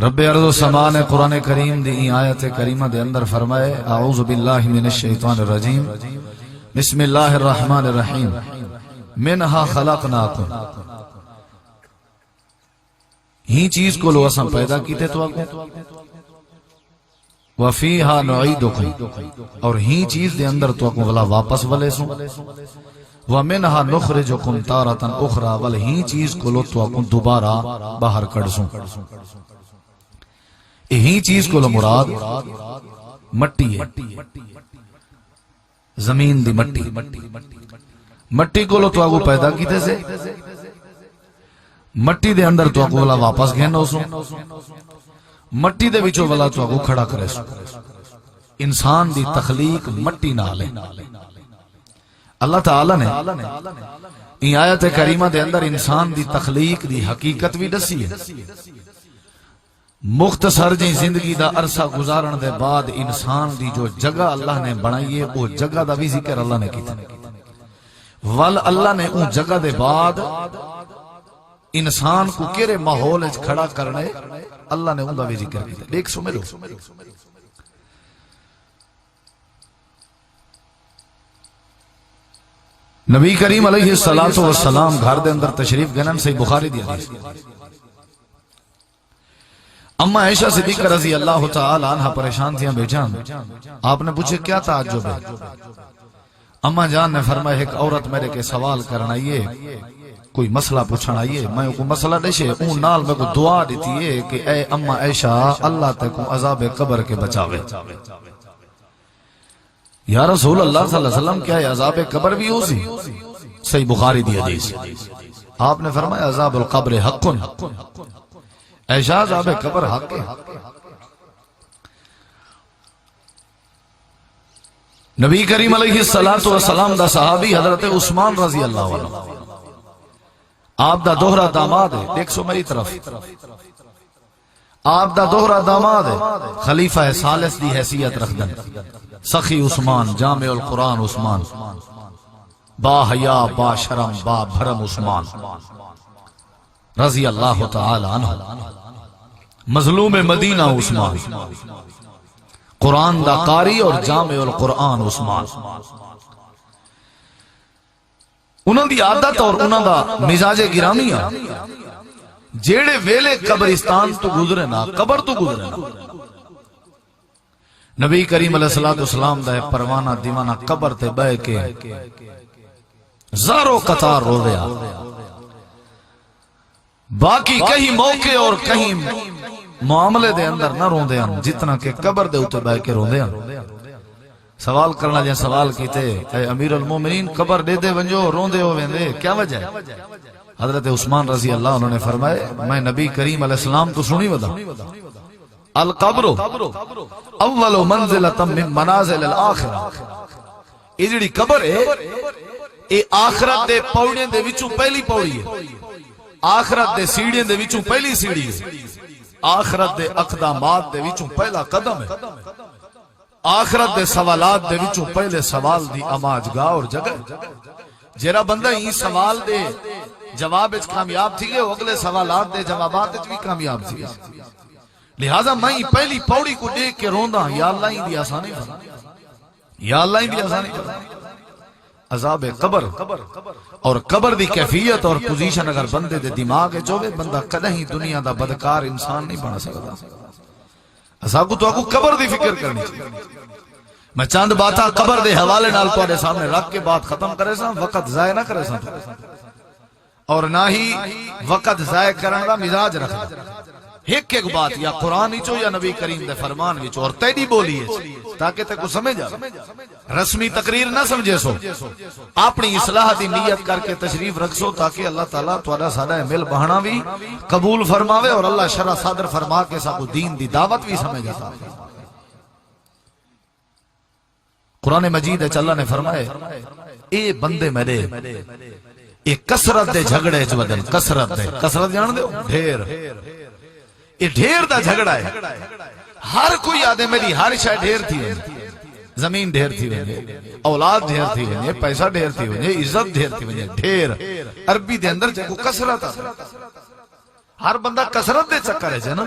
رب ارض و سما نے قرآن کریم دی آیت کریمہ دے اندر فرمائے اعوذ باللہ من الشیطان الرجیم بسم اللہ الرحمن الرحیم منہا خلقناکم ہی چیز کو لو اسم پیدا کیتے تو آگو وفیہا نعیدکم اور ہی چیز دے اندر تو آگو غلا واپس ولے سوں ومنہا نخرجکم تارتن اخرى ول ہی چیز کو لو تو آگو دوبارہ باہر کڑ سوں یہی چیز کو لو مراد مٹی ہے زمین دی مٹی مٹی کو لو تو آگو پیدا کیتے سے مٹی دے اندر تو آگو والا واپس گھنو سو مٹی دے وچو والا تو آگو کھڑا کرے سو انسان دی تخلیق مٹی نالے اللہ تعالی نے این آیت کریمہ دے اندر انسان دی تخلیق دی حقیقت بھی دسی ہے مختصر جی زندگی دا عرصہ گزارن دے بعد انسان دی جو جگہ اللہ نے بنائی ہے وہ جگہ دا بھی ذکر اللہ نے کیتا وال اللہ نے اون جگہ دے بعد انسان کو کیرے ماحول اچ کھڑا کرنے اللہ نے اون دا بھی ذکر کیتا دیکھ سمجھو نبی کریم علیہ السلام گھر دے اندر تشریف گنن سے بخاری دی حدیث اما عائشہ صدیقہ رضی اللہ تعالی عنہ پریشان تھیاں بیٹھان آپ نے پوچھے کیا تعجب ہے اما جان نے فرمایا ایک عورت میرے کے سوال کرنا یہ کوئی مسئلہ پوچھنا یہ میں کو مسئلہ دیشے اون نال میں کو دعا دیتی ہے کہ اے اما عائشہ اللہ تے کو عذاب قبر کے بچاوے یا رسول اللہ صلی اللہ علیہ وسلم کیا ہے عذاب قبر بھی ہو سی صحیح بخاری دی حدیث آپ نے فرمایا عذاب القبر حق عائشہ عذاب قبر حق ہے نبی کریم علیہ السلام دا صحابی حضرت عثمان رضی اللہ عنہ آپ دا دوہرا داماد ہے دیکھ سو میری طرف آپ دا دوہرا داماد ہے خلیفہ ثالث دی حیثیت رکھ دن سخی عثمان جامع القرآن عثمان با حیا با شرم با بھرم عثمان رضی اللہ تعالی عنہ مظلوم مدینہ عثمان قرآن دا قاری اور جامع القرآن عثمان انہوں دی عادت اور انہوں دا مزاج گرامی جیڑے ویلے قبرستان تو گزرے نا قبر تو گزرے نا نبی کریم علیہ السلام دا پروانہ دیوانہ قبر تے بے کے زارو قطار رو دیا باقی کہیں موقع اور کہیں معاملے دے اندر نہ روندے ہیں جتنا کہ قبر دے اتے بے کے روندے ہیں سوال کرنا جائیں سوال کیتے اے امیر المومنین قبر دے دے ونجو روندے ہو ویندے کیا وجہ ہے حضرت عثمان رضی اللہ عنہ نے فرمائے میں نبی کریم علیہ السلام تو سنی ودا القبر اول منزلۃ من منازل الاخرہ یہ جڑی قبر ہے اے آخرت دے پوڑیاں دے وچوں پہلی پوڑی ہے آخرت دے سیڑھیاں دے وچوں پہلی سیڑھی ہے آخرت دے اقدامات دے وچوں پہلا قدم ہے آخرت دے سوالات دے وچوں پہلے سوال دی آماج گاہ اور جگہ جیرا بندہ ہی سوال دے جواب اچ کامیاب تھی گئے اگلے سوالات دے جوابات اچ بھی کامیاب تھی گئے لہذا میں پہلی پوڑی کو دیکھ کے روندہ یا اللہ ہی دی آسانی فرما یا اللہ ہی دی آسانی فرما عذاب قبر اور قبر دی کیفیت اور پوزیشن اگر بندے دے دماغ چوبے بندہ کدہیں دنیا دا بدکار انسان نہیں بنا سکتا ایسا کو تو آگو قبر دی فکر کرنی چاہیے میں چاند باتا قبر دے حوالے نال تو آدھے سامنے رکھ کے بات ختم کرے سا وقت ضائع نہ کرے سا اور نہ ہی وقت ضائع کرنے کا مزاج رکھنا ایک ایک بات یا قرآن چو یا نبی کریم دے فرمان وچو اور تیری بولی ہے تاکہ تے کو سمجھ آ رسمی تقریر نہ سمجھے سو اپنی اصلاح دی نیت کر کے تشریف رکھ سو تاکہ اللہ تعالیٰ تھوڑا سادہ مل بہنا بھی قبول فرماوے اور اللہ شرع صادر فرما کے سب دین دی دعوت بھی سمجھ آتا قرآن مجید ہے اللہ نے فرمائے اے بندے میرے اے کسرت دے جھگڑے جودن کسرت جان دے ڈھیر یہ ڈھیر دا جھگڑا ہے ہر کوئی آدھے میری ہر شاہ ڈھیر تھی زمین ڈھیر تھی وجہ اولاد ڈھیر تھی وجہ پیسہ ڈھیر تھی وجہ عزت ڈھیر تھی وجہ ڈھیر عربی دے اندر جگہ کسرت ہر بندہ کسرت دے چکر ہے جنا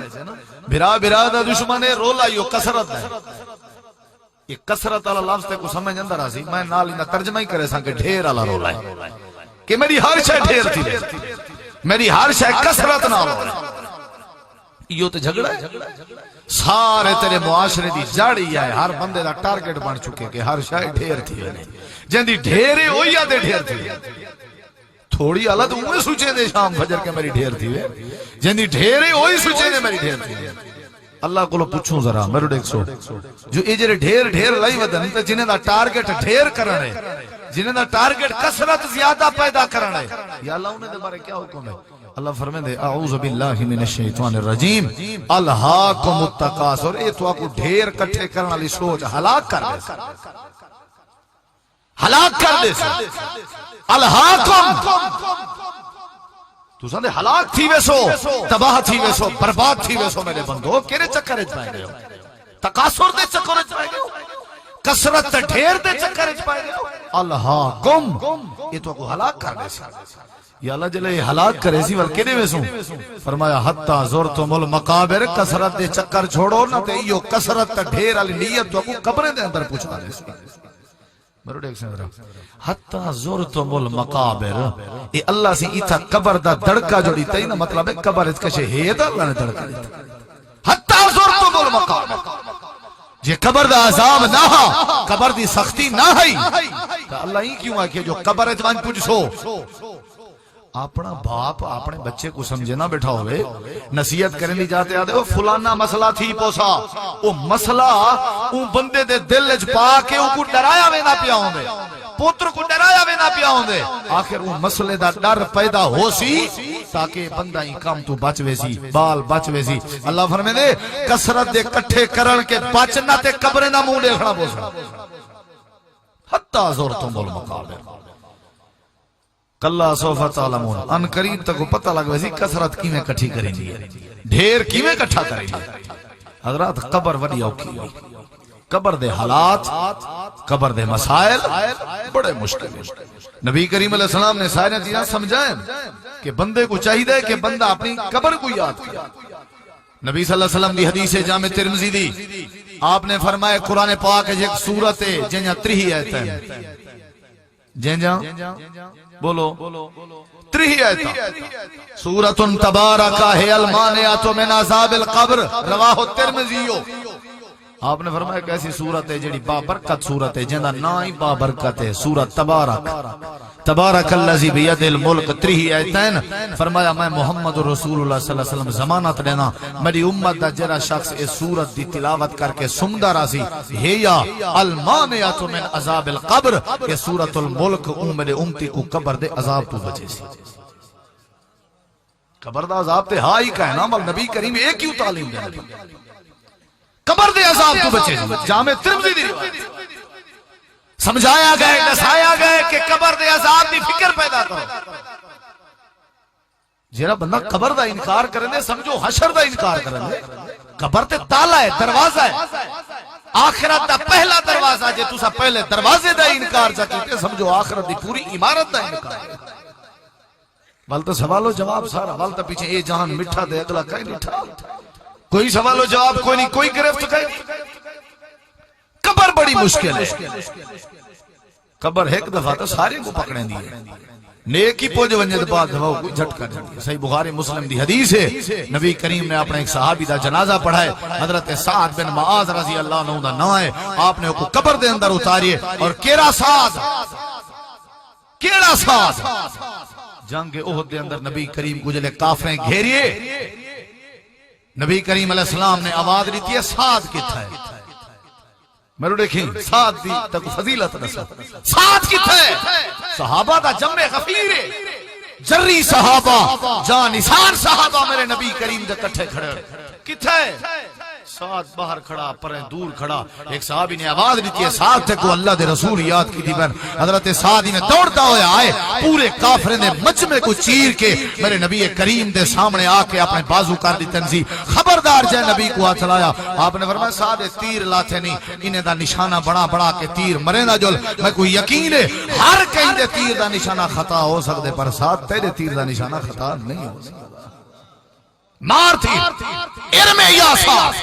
بھرا بھرا دا دشمن ہے، رولا یو کسرت ہے. یہ کسرت والا لفظ تے کو سمجھ اندر آ سی، میں نال انہاں ترجمہ ہی کرے سا کہ ڈھیر والا رولا ہے، کہ میری ہر شے ڈھیر تھی، میری ہر شے کسرت نال ہو رہی. یہ تو جھگڑا ہے. سارے تیرے معاشرے دی جڑ ہی ہے، ہر بندے دا ٹارگٹ بن چکے کہ ہر شے ڈھیر تھی ہے، جندی ڈھیر ہے وہی آدھے ڈھیر تھی. تھوڑی حالت انہیں سوچے دے شام فجر کے میری ڈھیر تھی ہے، جندی ڈھیر ہے وہی سوچے دے میری ڈھیر تھی ہے. اللہ کو پوچھوں ذرا میرے دیکھ سو جو یہ جڑے ڈھیر ڈھیر لائی ودن تے جنہیں دا ٹارگٹ ڈھیر کرنا ہے، جنہیں دا ٹارگٹ کثرت زیادہ پیدا کرنا ہے، یا اللہ انہیں دے بارے کیا حکم ہے؟ اللہ فرمائے دے اعوذ باللہ من الشیطان الرجیم الہاکم التکاثر. اے تو کو ڈھیر کٹھے کرنے والی سوچ ہلاک کر دے، ہلاک کر دے. الہاکم تو سندے ہلاک تھی ویسو، تباہ تھی ویسو، برباد تھی ویسو. میرے بندو کیرے چکر اچ پائے گئے ہو؟ تکاثر دے چکر اچ پائے گئے ہو، کثرت تے ڈھیر دے چکر اچ پائے گئے ہو. الہاکم یہ تو کو ہلاک کر دے سی. یا اللہ جلے ہلاک کرے سی ول کینے ویسو؟ فرمایا حتی زرتم المقابر، کثرت دے چکر چھوڑو نہ تے ایو کثرت تے ڈھیر والی نیت تو کو قبریں دے اندر پہنچا دے سی. مرو ایک سندرا حتی زرتم المقابر، اے اللہ سے ایتھا قبر دا دڑکا جوڑی تے نا مطلب ہے قبر اس کشے ہے دا اللہ نے دڑکا دیتا. حتی زرتم المقابر، جے قبر دا عذاب نہ ہا، قبر دی سختی نہ ہی تو اللہ ہی کیوں آ کہ جو قبر اتوان پوچھو. اپنا باپ اپنے بچے کو سمجھے نہ بیٹھا ہوئے، نصیحت کرنے لی جاتے آدھے وہ فلانا مسئلہ تھی پوسا، وہ مسئلہ اون بندے دے دل اچ پا کے او کو ڈرایا وے نہ پیا ہوندے، پوتر کو ڈرایا وے نہ پیا ہوندے. آخر وہ مسئلے دا ڈر پیدا ہو سی تاکہ بندہ ہی کام تو بچ وے سی، بال بچ وے سی. اللہ فرمائے دے کثرت دے کٹھے کرن کے بچنا تے قبر نہ منہ دیکھنا پوسا. حتی زرتم المقابر کلا سوف تعلمون، ان قریب تک کو پتہ لگ ویسی کثرت کیویں کٹھی کریں دی، ڈھیر کیویں کٹھا کریں دی. حضرات قبر وڈی اوکھی ہے، قبر دے حالات، قبر دے مسائل بڑے مشکل ہیں. نبی کریم علیہ السلام نے سارے چیزاں سمجھائیں کہ بندے کو چاہیے کہ بندہ اپنی قبر کو یاد کرے. نبی صلی اللہ علیہ وسلم دی حدیث جامع ترمذی دی، آپ نے فرمایا قرآن پاک ایک سورت ہے جنہاں 3 آیت ہے، جنہاں بولو 3 آیت سورۃ تبارک ہے المانعۃ من عذاب القبر، رواہ الترمذی. آپ نے فرمایا کیسی سورت ہے جڑی بابرکت سورت ہے، جنہاں نا ہی بابرکت ہے، سورت تبارک. تبارک الذی بیدہ الملک 3 آیتین. فرمایا میں محمد رسول اللہ صلی اللہ علیہ وسلم ضمانت لینا میری امت دا جرا شخص اس سورت دی تلاوت کر کے سمدہ راسی ہے یا المانعۃ من عذاب القبر، یہ سورت الملک میرے امتی کو قبر دے عذاب تو بچے سی. قبر دا عذاب تے ہائی کا ہے نا، مل نبی کریم ایک کیوں تعلیم دے قبر دے عذاب تو بچے سی. جامع ترمذی دی سمجھایا گئے، دسایا گئے کہ قبر دے عذاب دی فکر پیدا کرو. جیرا بندہ قبر دا انکار کرنے سمجھو حشر دا انکار کرنے. قبر تے تالا ہے، دروازہ ہے، آخرت دا پہلا دروازہ. جے تسا پہلے دروازے دا انکار چاہتے سمجھو آخرت دی پوری عمارت دا انکار. والتا سوال و جواب سارا، والتا پیچھے اے جہان مٹھا دے اگلا کہیں مٹھا، کوئی سوال و جواب کوئی نہیں، کوئی گرفت کہیں. قبر بڑی مشکل ہے. قبر ایک دفعہ تو سارے کو پکڑیں دی ہے، نیکی پوجھ ونجد بعد دفعہ کوئی جھٹکا جاتی ہے. صحیح بخاری مسلم دی حدیث ہے، نبی کریم نے اپنے ایک صحابی دا جنازہ پڑھائے، حضرت سعد بن معاذ رضی اللہ عنہ دا نام ہے. آپ نے کو قبر دے اندر اتاریے اور کیڑا سعد جنگ احد دے اندر نبی کریم کو جلے کافریں گھیریے، نبی کریم علیہ السلام نے آواز دیتی ہے سعد کتھا ہے. میرے دیکھیں سعد دی تک فضیلت نسل، سعد کتھا ہے؟ صحابہ دا جمع غفیر ہے، جری صحابہ جانسان صحابہ میرے نبی کریم دے کٹھے کھڑے کتھا ہے؟ سعد باہر کھڑا، پریں دور کھڑا. ایک صحابی نے آواز دیتی ہے سعد تے کو اللہ دے رسول یاد کی دی بن. حضرت سعد نے دوڑتا ہویا آئے، پورے کافرے نے مجمع کو چیر کے میرے نبی کریم دے سامنے آ کے اپنے بازو کر دی تنزی. خبردار جائے نبی کو ہاتھ لایا. آپ نے فرمایا سعد تیر لاتے نہیں، انہیں دا نشانہ بڑا بڑا کے تیر مرے نہ جل. میں کوئی یقین ہے ہر کہیں دے تیر دا نشانہ خطا ہو سکتے پر سعد تیرے تیر دا نشانہ خطا نہیں ہو سکتا. مار تھی ارمے یا سعد.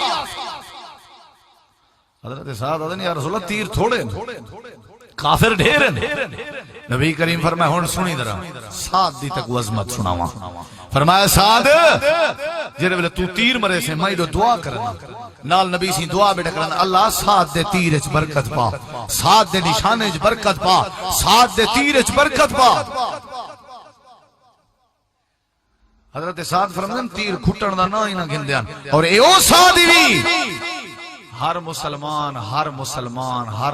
حضرت سعد آدھے یا رسول اللہ تیر تھوڑے کافر ڈھیر ہیں. نبی کریم فرمایا ہن سنی ذرا سعد دی تک عظمت سناواں. فرمایا سعد جڑے ویلے تو تیر مرے سے میں دعا کرنا نال نبی سی دعا بیٹا کرنا اللہ سعد دے تیر وچ برکت پا, سعد دے نشانے وچ برکت پا, سعد دے تیر وچ برکت پا. حضرت سعد فرمایا تیر کھٹن دا نا ہی نہ گھندیاں. اور اے او سعد وی ہر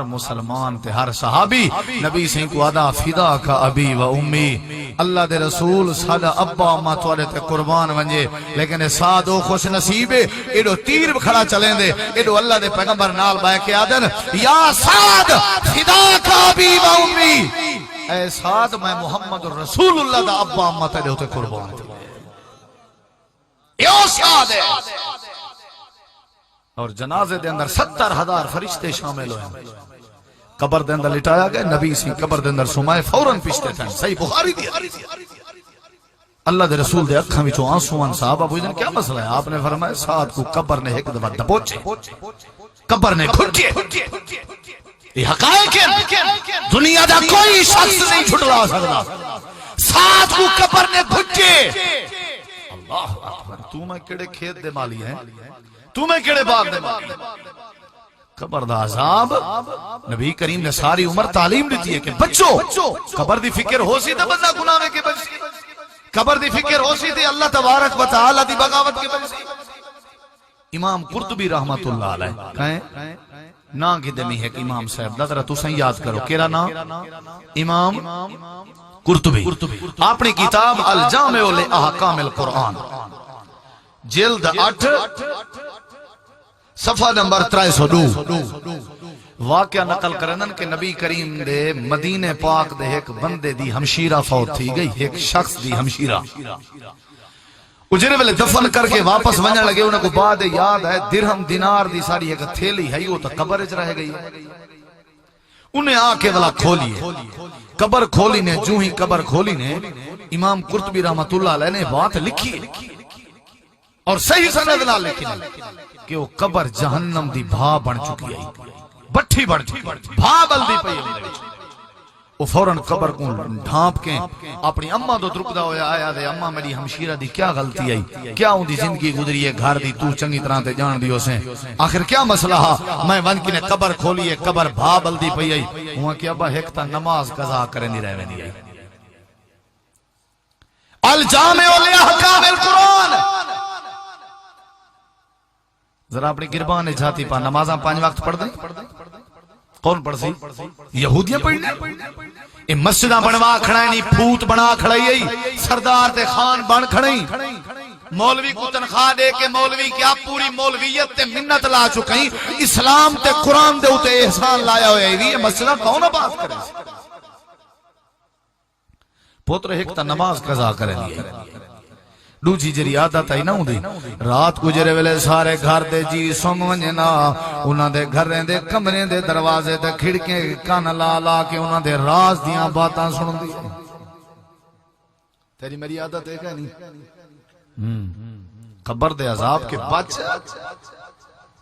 مسلمان تے ہر صحابی نبی سے کو ادا فدا کا ابی و امی. اللہ دے رسول ساڈا ابا اما تواڈے تے قربان ونجے, لیکن سعد او خوش نصیب ہے ایڈو تیر کھڑا چلیں دے ایڈو اللہ دے پیغمبر نال بہ کے آدن یا سعد فدا کا ابی و امی. اے سعد میں محمد رسول اللہ دا ابا اما تیرے تے قربان تھی. یو سعد ہے. اور جنازے دے اندر 70,000 فرشتے شامل ہوئے. قبر دے اندر لٹایا گیا, نبی سی قبر دے اندر سمائے فوراں پشتے تھے. صحیح بخاری دی. اللہ دے رسول دے اکھاں وچوں آنسو آن. صحابہ پوچھن کیا مسئلہ ہے؟ آپ نے فرمایا سعد کو قبر نے ایک دفعہ دبوچے, قبر نے گھٹے. یہ حقائق ہیں, دنیا دا کوئی شخص نہیں چھٹلا سکتا. سعد کو قبر نے گھٹے. اللہ اکبر. تو میں کیڑے کھیت دے مالی ہیں, تو میں کیڑے باغ دے مالی. قبر دا عذاب نبی کریم نے ساری عمر تعلیم دیتی ہے کہ بچو قبر دی فکر ہو سی تے بندہ گناہ میں کے بچ سی, قبر دی فکر ہو سی تے اللہ تبارک و تعالی دی بغاوت کے بچ سی. امام قرطبی رحمت اللہ علیہ کہیں نا کی دمی ہے کہ امام صاحب ذرا تسیں یاد کرو کیرا نا امام قرطبی. اپنی کتاب الجامع لاحکام القرآن جلد 8 صفحہ نمبر 302 واقعہ نقل کرنن کہ نبی کریم دے مدینے پاک دے ایک بندے دی ہمشیرہ فوت تھی گئی. ایک شخص دی ہمشیرہ اجرے ویلے دفن کر کے واپس ونجن لگے. انہوں کو بعد یاد ہے درہم دینار دی ساری ایک تھیلی ہے وہ تو قبر وچ رہ گئی. انہیں آ کے والا کھولیے, قبر کھولی نے. جو ہی قبر کھولی نے امام قرطبی رحمت اللہ علیہ نے بات لکھی اور صحیح سند نال لکھی کہ وہ قبر جہنم دی بھا بن چکی ہے, بٹھی بن چکی, بھا بلدی پئی ہے. وہ فوراً قبر کو ڈھانپ کے اپنی اماں تو ترکدا ہویا آیا دے اما میری ہمشیرہ دی کیا غلطی آئی, کیا ان دی زندگی گزری ہے گھر دی تو چنگی طرح تے جان دی اسے, آخر کیا مسئلہ ہا. میں ون کی نے قبر کھولی ہے, قبر بھا بلدی پئی آئی. ہوا کہ ابا ایک تا نماز قضا کرے نہیں رہے نہیں آئی. الجامع لاحکام القرآن ذرا اپنی گربان جھاتی پا نمازاں 5 وقت پڑھ دیں. کون پڑھ سی؟ یہودیاں پڑھنے. یہ مسجدہ بنوا کھڑائی نہیں, پھوت بنا کھڑائی, سردار تے خان بن کھڑائی, مولوی کو تنخواہ دے کے مولوی کیا پوری مولویت تے منت لا چکیں, اسلام تے قرآن دے اتے احسان لایا ہوئے. یہ مسجدہ کون آباد کرے؟ پوتر ایک تا نماز قضا کرے لیے. دوجی جری عادت آئی نہ ہوندی رات کو جرے ویلے سارے گھر دے جی سم ونجنا, انہاں دے گھریں دے کمرے دے دروازے تے کھڑکیں کان لا لا کے انہاں دے راز دیاں باتاں سنندی. تیری میری عادت ہے کہ نہیں؟ قبر دے عذاب کے بچ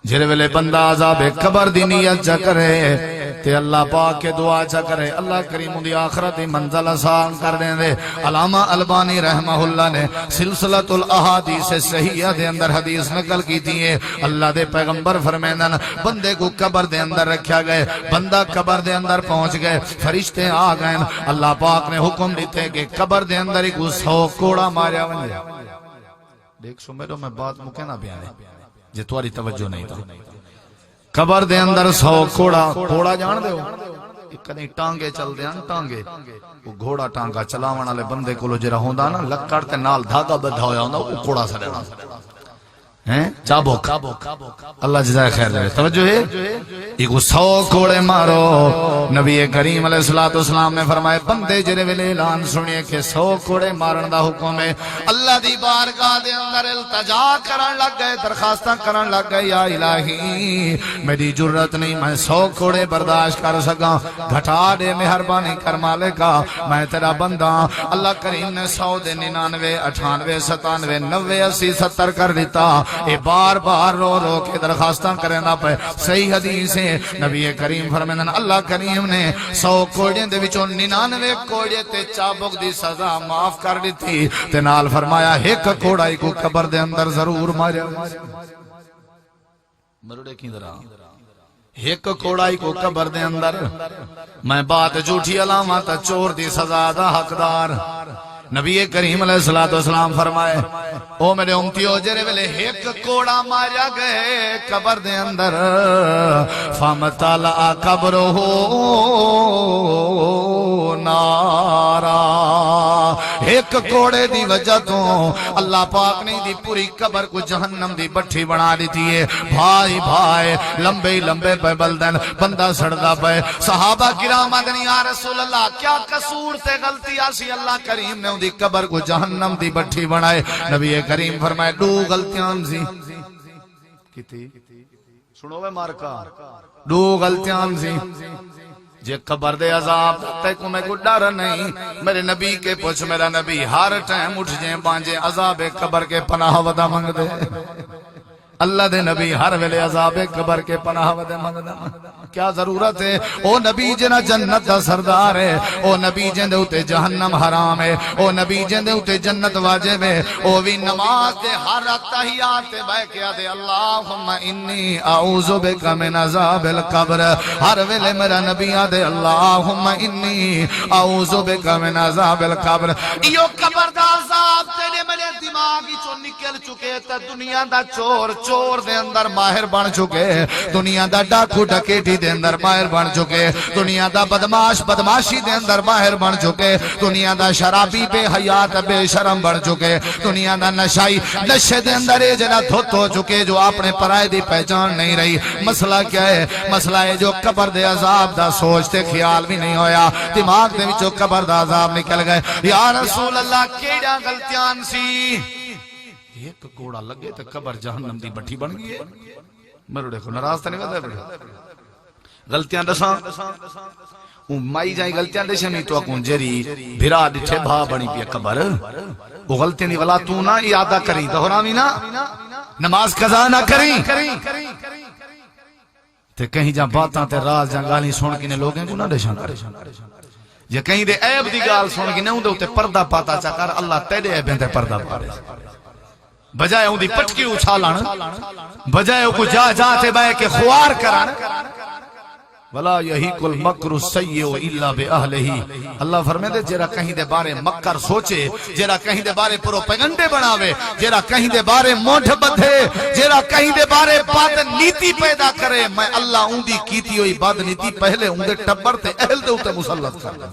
جرے ویلے بندہ عذاب قبر دی نیت چا کرے تے اللہ پاک کے دعا چا کرے, اللہ کریم دی آخرت دی منزل آسان کر دیں دے. علامہ البانی رحمہ اللہ نے سلسلۃ الاحادیث صحیحہ دے اندر حدیث نقل کی تھی ہے. اللہ دے پیغمبر فرمیندن بندے کو قبر دے اندر رکھیا گئے, بندہ قبر دے اندر پہنچ گئے, فرشتے آ گئے, اللہ پاک نے حکم دیتے کہ قبر دے اندر ایک 100 کوڑا ماریا ونجے. دیکھ سو میرو میں بات مکینا بیانے جے تواری توجہ نہیں تھا. قبر دے اندر 100 کوڑا جان دے ہو کدی ٹانگے چل دیاں ٹانگے, وہ گھوڑا ٹانگا چلاون والے بندے کولو جڑا ہوندا نا لکڑ تے نال دھاگا بدھا ہویا ہوندا او کوڑا سڑنا. ہیں چابک اللہ جزائے خیر دے توجہ ہے ایک 100 کوڑے مارو نبی کریم علیہ الصلوۃ والسلام نے فرمائے بندے جڑے ویلے اعلان سنیے کہ 100 کوڑے مارن دا حکم ہے اللہ دی بارگاہ دے اندر التجا کرن لگ گئے درخواستاں کرن لگ گئے یا الہی میری جرت نہیں میں 100 کوڑے برداشت کر سکاں گھٹا دے مہربانی کر مالکا میں تیرا بندہ اللہ کریم نے 100 دے 99 98 97 90 80 70 کر دیتا اے بار بار رو رو کے درخواستاں کرنا پہ صحیح حدیث ہے نبی کریم فرمائیں اللہ کریم نے 100 کوڑے دے وچوں 99 کوڑے تے چابک دی سزا معاف کر دیتی تے نال فرمایا ایک کوڑا کو قبر دے اندر ضرور ماریا مرڑے کی طرح ایک کوڑا کو قبر دے اندر میں بات جھوٹی علاوہ تا چور دی سزا دا حقدار نبی کریم علیہ الصلوۃ والسلام فرمائے او میرے امتیو جرے ویلے ایک کوڑا ماریا گئے قبر دے اندر فمتلا قبرہ نارا ایک کوڑے دی وجہ تو اللہ پاک نے دی پوری قبر کو جہنم دی بٹھی بنا دیتی ہے بھائی بھائی لمبے لمبے پہ بلدن بندہ سڑدا پہ صحابہ کرام آدھن یا رسول اللہ کیا قصور تے غلطی آسی اللہ کریم نے دی قبر کو جہنم دی بٹھی بنائے نبی کریم فرمائے 2 غلطیاں سی کتی سنو وے مارکا 2 غلطیاں سی جے قبر دے عذاب تے کو میں کو ڈر نہیں میرے نبی کے پوچھ میرا نبی ہر ٹائم اٹھ جائیں بانجے عذاب قبر کے پناہ ودا منگ دے اللہ دے نبی ہر ویلے عذاب قبر کے پناہ ودے منگدا کیا ضرورت ہے او نبی جنا جنت دا سردار ہے او نبی جندے اوتے جہنم حرام ہے او نبی جندے اوتے جنت واجب ہے او وی نماز دے ہر تحیات تے بیٹھ کے دے اللہم انی اعوذ بک من عذاب القبر ہر ویلے میرا نبی دے اللہم انی اعوذ بک من عذاب القبر ایو قبر دا عذاب تیرے میرے دماغ وچوں نکل چکے تے دنیا دا چور دے اندر ماہر بن چکے دنیا دا ڈاکو ڈکیٹی دے اندر ماہر بن چکے دنیا دا بدماش بدماشی دے اندر ماہر بن چکے دنیا دا شرابی بے حیات بے شرم بن چکے دنیا دا نشائی نشے دے اندر جنا دھت ہو چکے جو اپنے پرائے دی پہچان نہیں رہی مسئلہ کیا ہے مسئلہ ہے جو قبر دے عذاب دا سوچتے خیال بھی نہیں ہویا دماغ دے وچوں قبر دا عذاب نکل گئے یا رسول اللہ کیڑا غلطیاں سی ایک کوڑا لگے تو قبر جہنم دی بٹھی بن گئی ہے میرے دیکھو ناراض تو نہیں ہوتا غلطیاں دساں مائی جائیں غلطیاں دساں نہیں تو اکون جری بھرا ڈٹھے بھا بنی پی قبر وہ غلطیاں دی ولا تو نہ یادہ کریں دہراوی نہ نماز قضا نہ کریں تے کہیں جا باتاں تے راز جا گالی سن کے نے لوگیں کو نہ دشاں کرے جے کہیں دے عیب دی گال سن کے نہ دے تے پردہ پاتا چا کر اللہ تیرے عیبیں تے پردہ پارے بجائے ان دی پٹکی اچھالن بجائے کو جا جاتے بے کے خوار کرن ولا یحیق المکر السیء الا باہلہ اللہ فرمائے دے جرا کہیں دے بارے مکر سوچے جرا کہیں دے بارے پروپیگنڈے بناوے جرا کہیں دے بارے مونڈ بدھے جرا کہیں دے بارے بد نیتی پیدا کرے میں اللہ اون دی کیتی ہوئی بد نیتی پہلے اون دے ٹبر تے اہل دے اوتے مسلط کر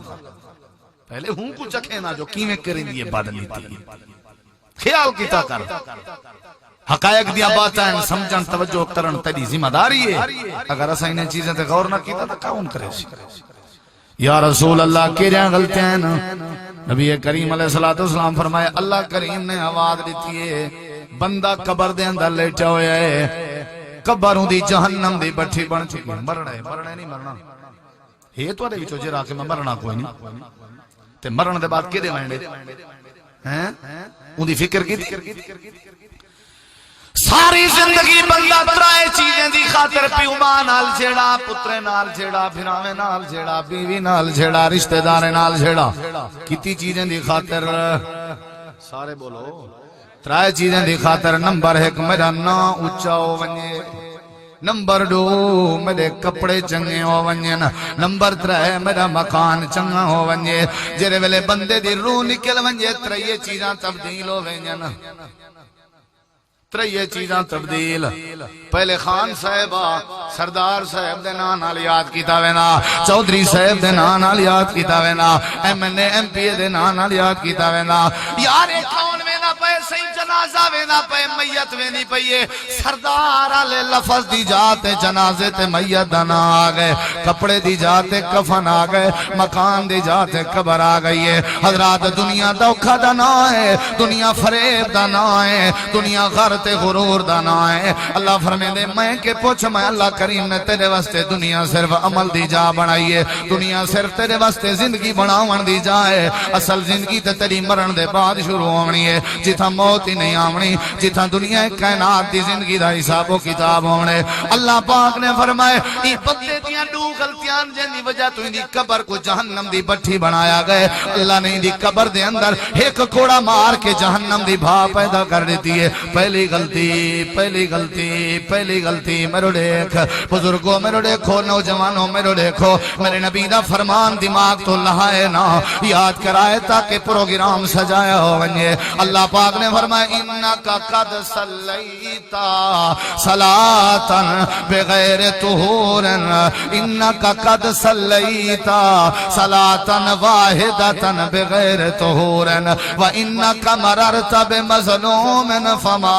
پہلے ہوں کو چکھے نہ جو کیویں کریں دی بد نیتی خیال کیتا کر حقائق دیا باتیں سمجھن توجہ کرن تیری ذمہ داری ہے اگر اسا انہیں چیزیں تے غور نہ کیتا تو کون کرے یا رسول اللہ کیڑیاں غلطیاں نبی کریم علیہ الصلوۃ والسلام فرمائے اللہ کریم نے آواز دیتی ہے بندہ قبر دے اندر لیٹا ہویا ہے قبروں دی جہنم دی بٹھی بن چکی مرنا ہے نہیں مرنا ہے تو دے وچوں جرا کے میں مرنا کوئی نہیں تے مرن دے بعد کیدے وینڈے ہیں ان دی فکر کی ساری زندگی بندہ ترائے چیزیں دی خاطر پیو ماں نال جھیڑا پترے نال جھیڑا بھراویں نال جھیڑا بیوی نال جھیڑا رشتہ دارے نال جھیڑا کتی چیزیں دی خاطر سارے بولو ترائے چیزیں دی خاطر نمبر 1 میرا نا اونچا ہو ونجے نمبر 2 میرے کپڑے چنگے ہو ونجن نمبر 3 میرا مکان چنگا ہو ونجے جرے ویلے بندے دی روح نکل ونجے ترائے چیزاں تبدیل ہو ونجن ترائے چیزاں تبدیل پہلے خان صاحبہ سردار صاحب دے نام نال یاد کیتا وینا چودھری صاحب دے نام نال یاد کیتا وینا M N A M P دے نام نال یاد کیتا وینا یار کون وینا پے ویسے ہی جنازہ وینا پے میت وینی پئیے سردار والے لفظ دی جاتے جنازے تے میت دا نا آ گئے کپڑے دی جاتے کفن آ گئے مکان دی جاتے قبر آ گئی ہے حضرات دنیا دھوکا دا نا ہے دنیا فریب دا نا ہے دنیا غرت غرور دا نا ہے اللہ فرمیندے میں کہ پوچھ میں اللہ کریم نے تیرے واسطے دنیا صرف عمل دی جا بنائی ہے دنیا صرف تیرے واسطے زندگی بناون دی جا ہے اصل زندگی تے تیری مرن دے بعد شروع ہونی ہے جتھا موت ہی نہیں آونی جتھا دنیا کائنات دی زندگی دا حساب و کتاب ہونے اللہ پاک نے فرمائے ای بندے دیاں دو غلطیاں جن دی وجہ تو اندی قبر کو جہنم دی بٹھی بنایا گئے اللہ نے اندی قبر دے اندر ایک کوڑا مار کے جہنم دی بھا پیدا کر دیتی ہے پہلی غلطی میرے دیکھ بزرگوں میرے دیکھو نوجوانوں میرے دیکھو میرے نبی دا فرمان دماغ تو لہائے نا یاد کرائے تاکہ پروگرام سجایا ہو ونجے اللہ پاک نے فرمایا انکا قد صلیتا صلاة بغیر طہور انکا قد صلیتا صلاة واحدة بغیر طہور وانکا مررت بمظلوم فما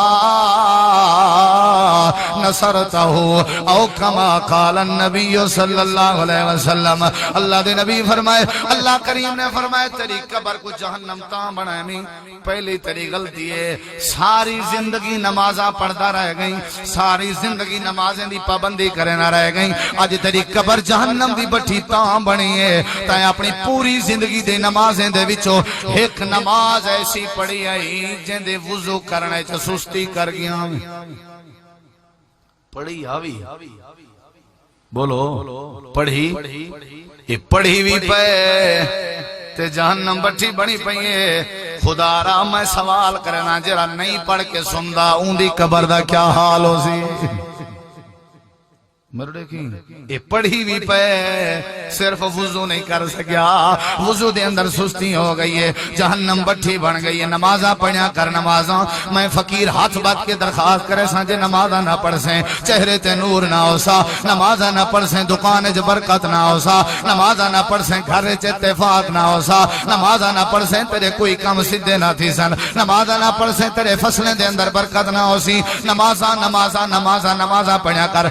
نصرتہ او کما قال النبی صلی اللہ علیہ وسلم اللہ دے نبی فرمائے اللہ کریم نے فرمائے تیری قبر کو جہنم تاں بنائے میں پہلی تیری غلطی ہے ساری زندگی نمازاں پڑھتا رہ گئی ساری زندگی نمازیں دی پابندی کرے نہ رہ گئی آج تیری قبر جہنم دی بٹھی تاں بنی ہے تائیں اپنی پوری زندگی دے نمازیں دے وچوں ایک نماز ایسی پڑھی آئی جن دے وضو کرنے چا سستی کر گیا پڑھی آوی بولو پڑھی یہ پڑھی بھی پہ تے جہنم بٹھی بنی پئیے خدا را میں سوال کرنا جرا نہیں پڑھ کے سندا اون دی قبر دا کیا حال ہو سی مرڑے کی یہ پڑھی بھی پہ صرف وضو نہیں کر سکیا وضو دے اندر سستی ہو گئی ہے جہنم بٹھی بن گئی ہے نمازاں پڑھیا کر نمازاں میں فقیر ہاتھ بات کے درخواست کرے ساں جے نمازاں نہ پڑھ سیں چہرے تے نور نہ ہو سا نمازاں نہ پڑھ سیں دکان چ برکت نہ ہو سا نمازاں نہ پڑھ سیں گھر چ اتفاق نہ ہو سا نمازاں نہ پڑھ سیں تیرے کوئی کام سیدھے نہ تھی سن نمازاں نہ پڑھ سیں تیرے فصلیں دے اندر برکت نہ ہو سی نمازاں پڑھیا کر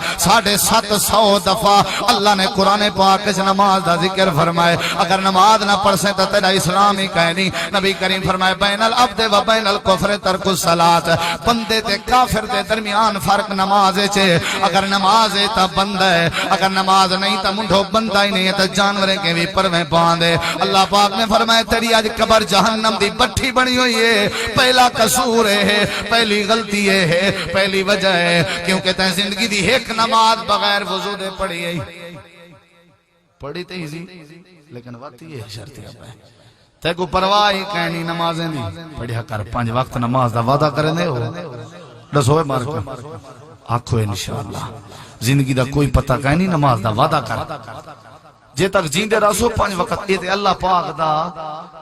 750 دفعہ اللہ نے قرآن پاک سے نماز دا ذکر فرمائے اگر نماز نہ پڑھ سیں تو تیرا اسلام ہی کہنی نبی کریم فرمائے بین العبد و بین الکفر ترک الصلاۃ بندے تے کافر دے درمیان فرق نماز ہے اگر نماز ہے تا بندہ ہے اگر نماز نہیں تا منڈو بندہ ہی نہیں ہے تا جانوریں کے بھی پرویں باندھے اللہ پاک نے فرمائے تیری آج قبر جہنم دی بٹھی بنی ہوئی ہے پہلا قصور ہے پہلی غلطی ہے پہلی وجہ ہے کیونکہ تے زندگی دی ایک نماز بغیر وضو دے پڑھی ہے پڑھی تے ہی لیکن واتی ہے شرطی اب ہے تے کو پرواہی کہنی نمازیں دی پڑھیا کر 5 وقت نماز دا وعدہ کریں دے ہو دسوئے مار کر آنکھو انشاءاللہ زندگی دا کوئی پتہ کہنی نماز دا وعدہ کر جے تک جیندے رسو 5 وقت یہ اللہ پاک دا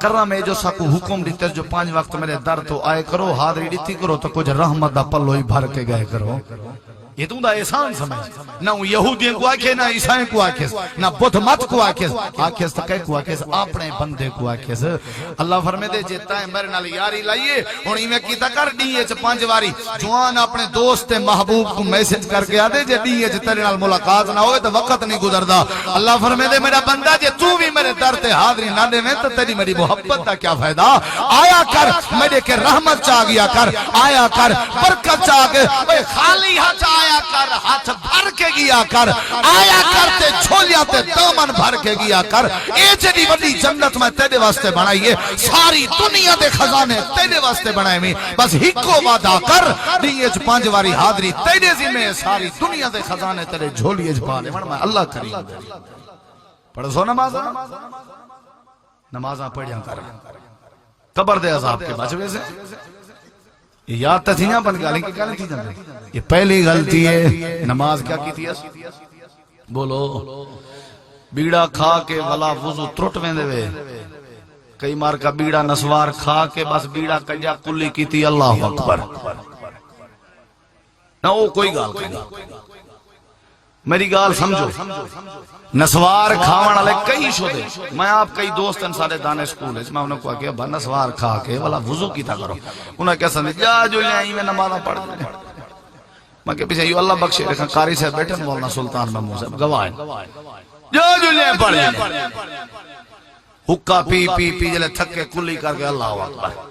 کرم ہے جو ساکو حکم دیتے جو 5 وقت میرے در تو آئے کرو حاضری دیتی کرو تو کچھ رحمت دا پلو ہی بھر کے گئے کرو یہ تو دا احسان سمجھ نہ یہودین کو آکھے نہ عیسائیں کو آکھے نہ بدھ مت کو آکھے آکھے تکے کو آکھے اپنے بندے کو آکھے اللہ فرمے دے جیتا ہے میرے نال یاری لائیے ہونی میں کیتا کر ڈیئے چھ 5 واری جوان اپنے دوست محبوب کو میسج کر کے آدے جے ڈیئے چھ تیرے نال ملاقات نہ ہوئے تو وقت نہیں گزردا اللہ فرمے دے میرا بندہ جے تو بھی میرے در تے حاضری نہ دے میں تو تیری میری محبت دا کیا فائدہ آیا کر میرے کے رحمت چاہ گیا کر آیا کر برکت چاہ گئے خالی ہاتھ آیا کر ہاتھ بھر کے گیا کر آیا کرتے چھولیا تے دامن بھر کے گیا کر اے جڑی بڑی جنت میں تیرے واسطے بنائیے ساری دنیا دے خزانے تیرے واسطے بنائے میں بس ہکو وعدہ کر دیئے 5 واری حاضری تیرے ذمہ ساری دنیا دے خزانے تیرے جھولیے جھپالے میں اللہ کریم پڑھ سو نمازاں پڑھیاں کر قبر دے عذاب کے بچوے سے یاد تا تھیاں بن گیا لیکن کیا نہیں تھی جاندے یہ پہلی غلطی ہے نماز کیا کی تھی بولو بیڑا کھا کے ولا وضو ترٹ ویندے وے کئی مار کا بیڑا نسوار کھا کے بس بیڑا کجا کلی کی تھی اللہ اکبر نہ وہ کوئی گال میری گال سمجھو نسوار کھاون والے کئی شدے میں آپ کئی دوست ہیں سارے دانے سکول ہے میں انہوں کو کہا ابا نسوار کھا کے والا وضو کیتا کرو انہوں نے کہا سمجھ جا جو لے آئی میں نمازہ پڑھ دیں میں کہ پیچھے یو اللہ بخشے رکھا قاری صاحب بیٹھے مولانا سلطان محمود صاحب گواہ جو لے پڑھ دیں حکا پی پی پی جلے تھکے کلی کر کے اللہ اکبر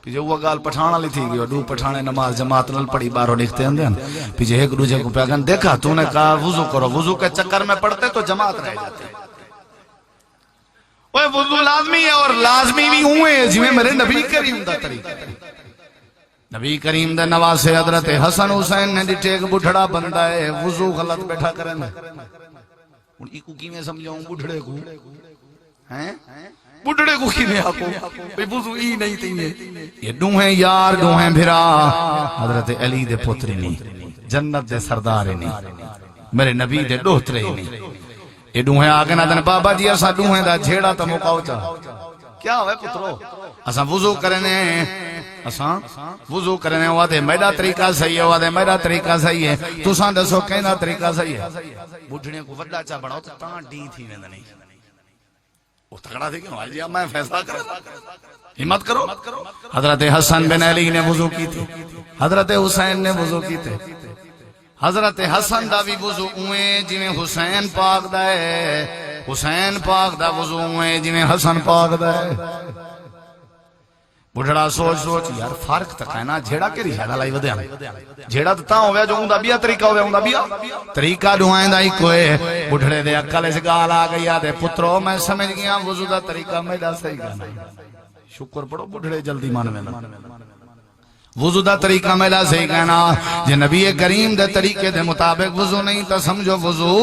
پیچھے وہ گال پٹھانا لی تھی گئی دو پٹھانے نماز جماعت نل پڑھی بارو لکھتے ہیں پیچھے ایک دوجہ کو پیغان دیکھا تو نے کہا وضو کرو وضو کے چکر میں پڑھتے تو جماعت رہ جاتے وہ وضو لازمی ہے اور لازمی بھی ہوئے جی میں میرے نبی کریم دا طریقہ نبی کریم دا نواز سے حضرت حسن حسین نے دیٹھے ایک بڑھڑا بندہ ہے وضو غلط بیٹھا کریں ان ایک کی میں سمجھاؤں بڑھڑے کو بڑھڑے کو کی میں آکو وضو ہی نہیں تھی یہ دوہیں یار دوہیں بھرا حضرت علی دے پتری نہیں جنت دے سردار نہیں میرے نبی دے ڈوہترے نہیں یہ دوہیں آگے نہ دن بابا جی ایسا دوہیں دا جھیڑا تا موقعو چاہ کیا ہوئے پترو اساں وضو کرنے اساں وضو کرنے ہوا دے میرا طریقہ صحیح ہے ہوا دے میرا طریقہ صحیح ہے تو ساں دسو کہنا طریقہ صحیح ہے بڑھڑے کو وڈا چاہ بڑھاؤ تو تاں ڈی تھی میں نہیں وہ تکڑا تھی کہ جی میں فیصلہ کروں ہمت کرو حضرت حسن بن علی نے وضو کی تھی حضرت حسین نے وضو کی تھی حضرت حسن دا بھی وضو ہوئے جنہیں حسین پاک دا ہے حسین پاک دا وضو ہوئے جنہیں حسن پاک دا ہے بڑھڑا سوچ سوچ یار فرق تک ہے نا جھیڑا کے رشاہ لائی ودے ہمیں جھیڑا تتا ہویا جو ہوں دا بیا طریقہ ہویا ہوں دا بیا طریقہ دعائیں دا ہی کوئے بڑھڑے دے اکل اس گال آگئی آدھے پترو میں سمجھ گیا وضو دا طریقہ میں دا صحیح گانا شکر پڑھو بڑھڑے جلدی مان میں وضو دا طریقہ میلا صحیح کہنا جے نبی کریم دے طریقے دے مطابق وضو نہیں تا سمجھو وضو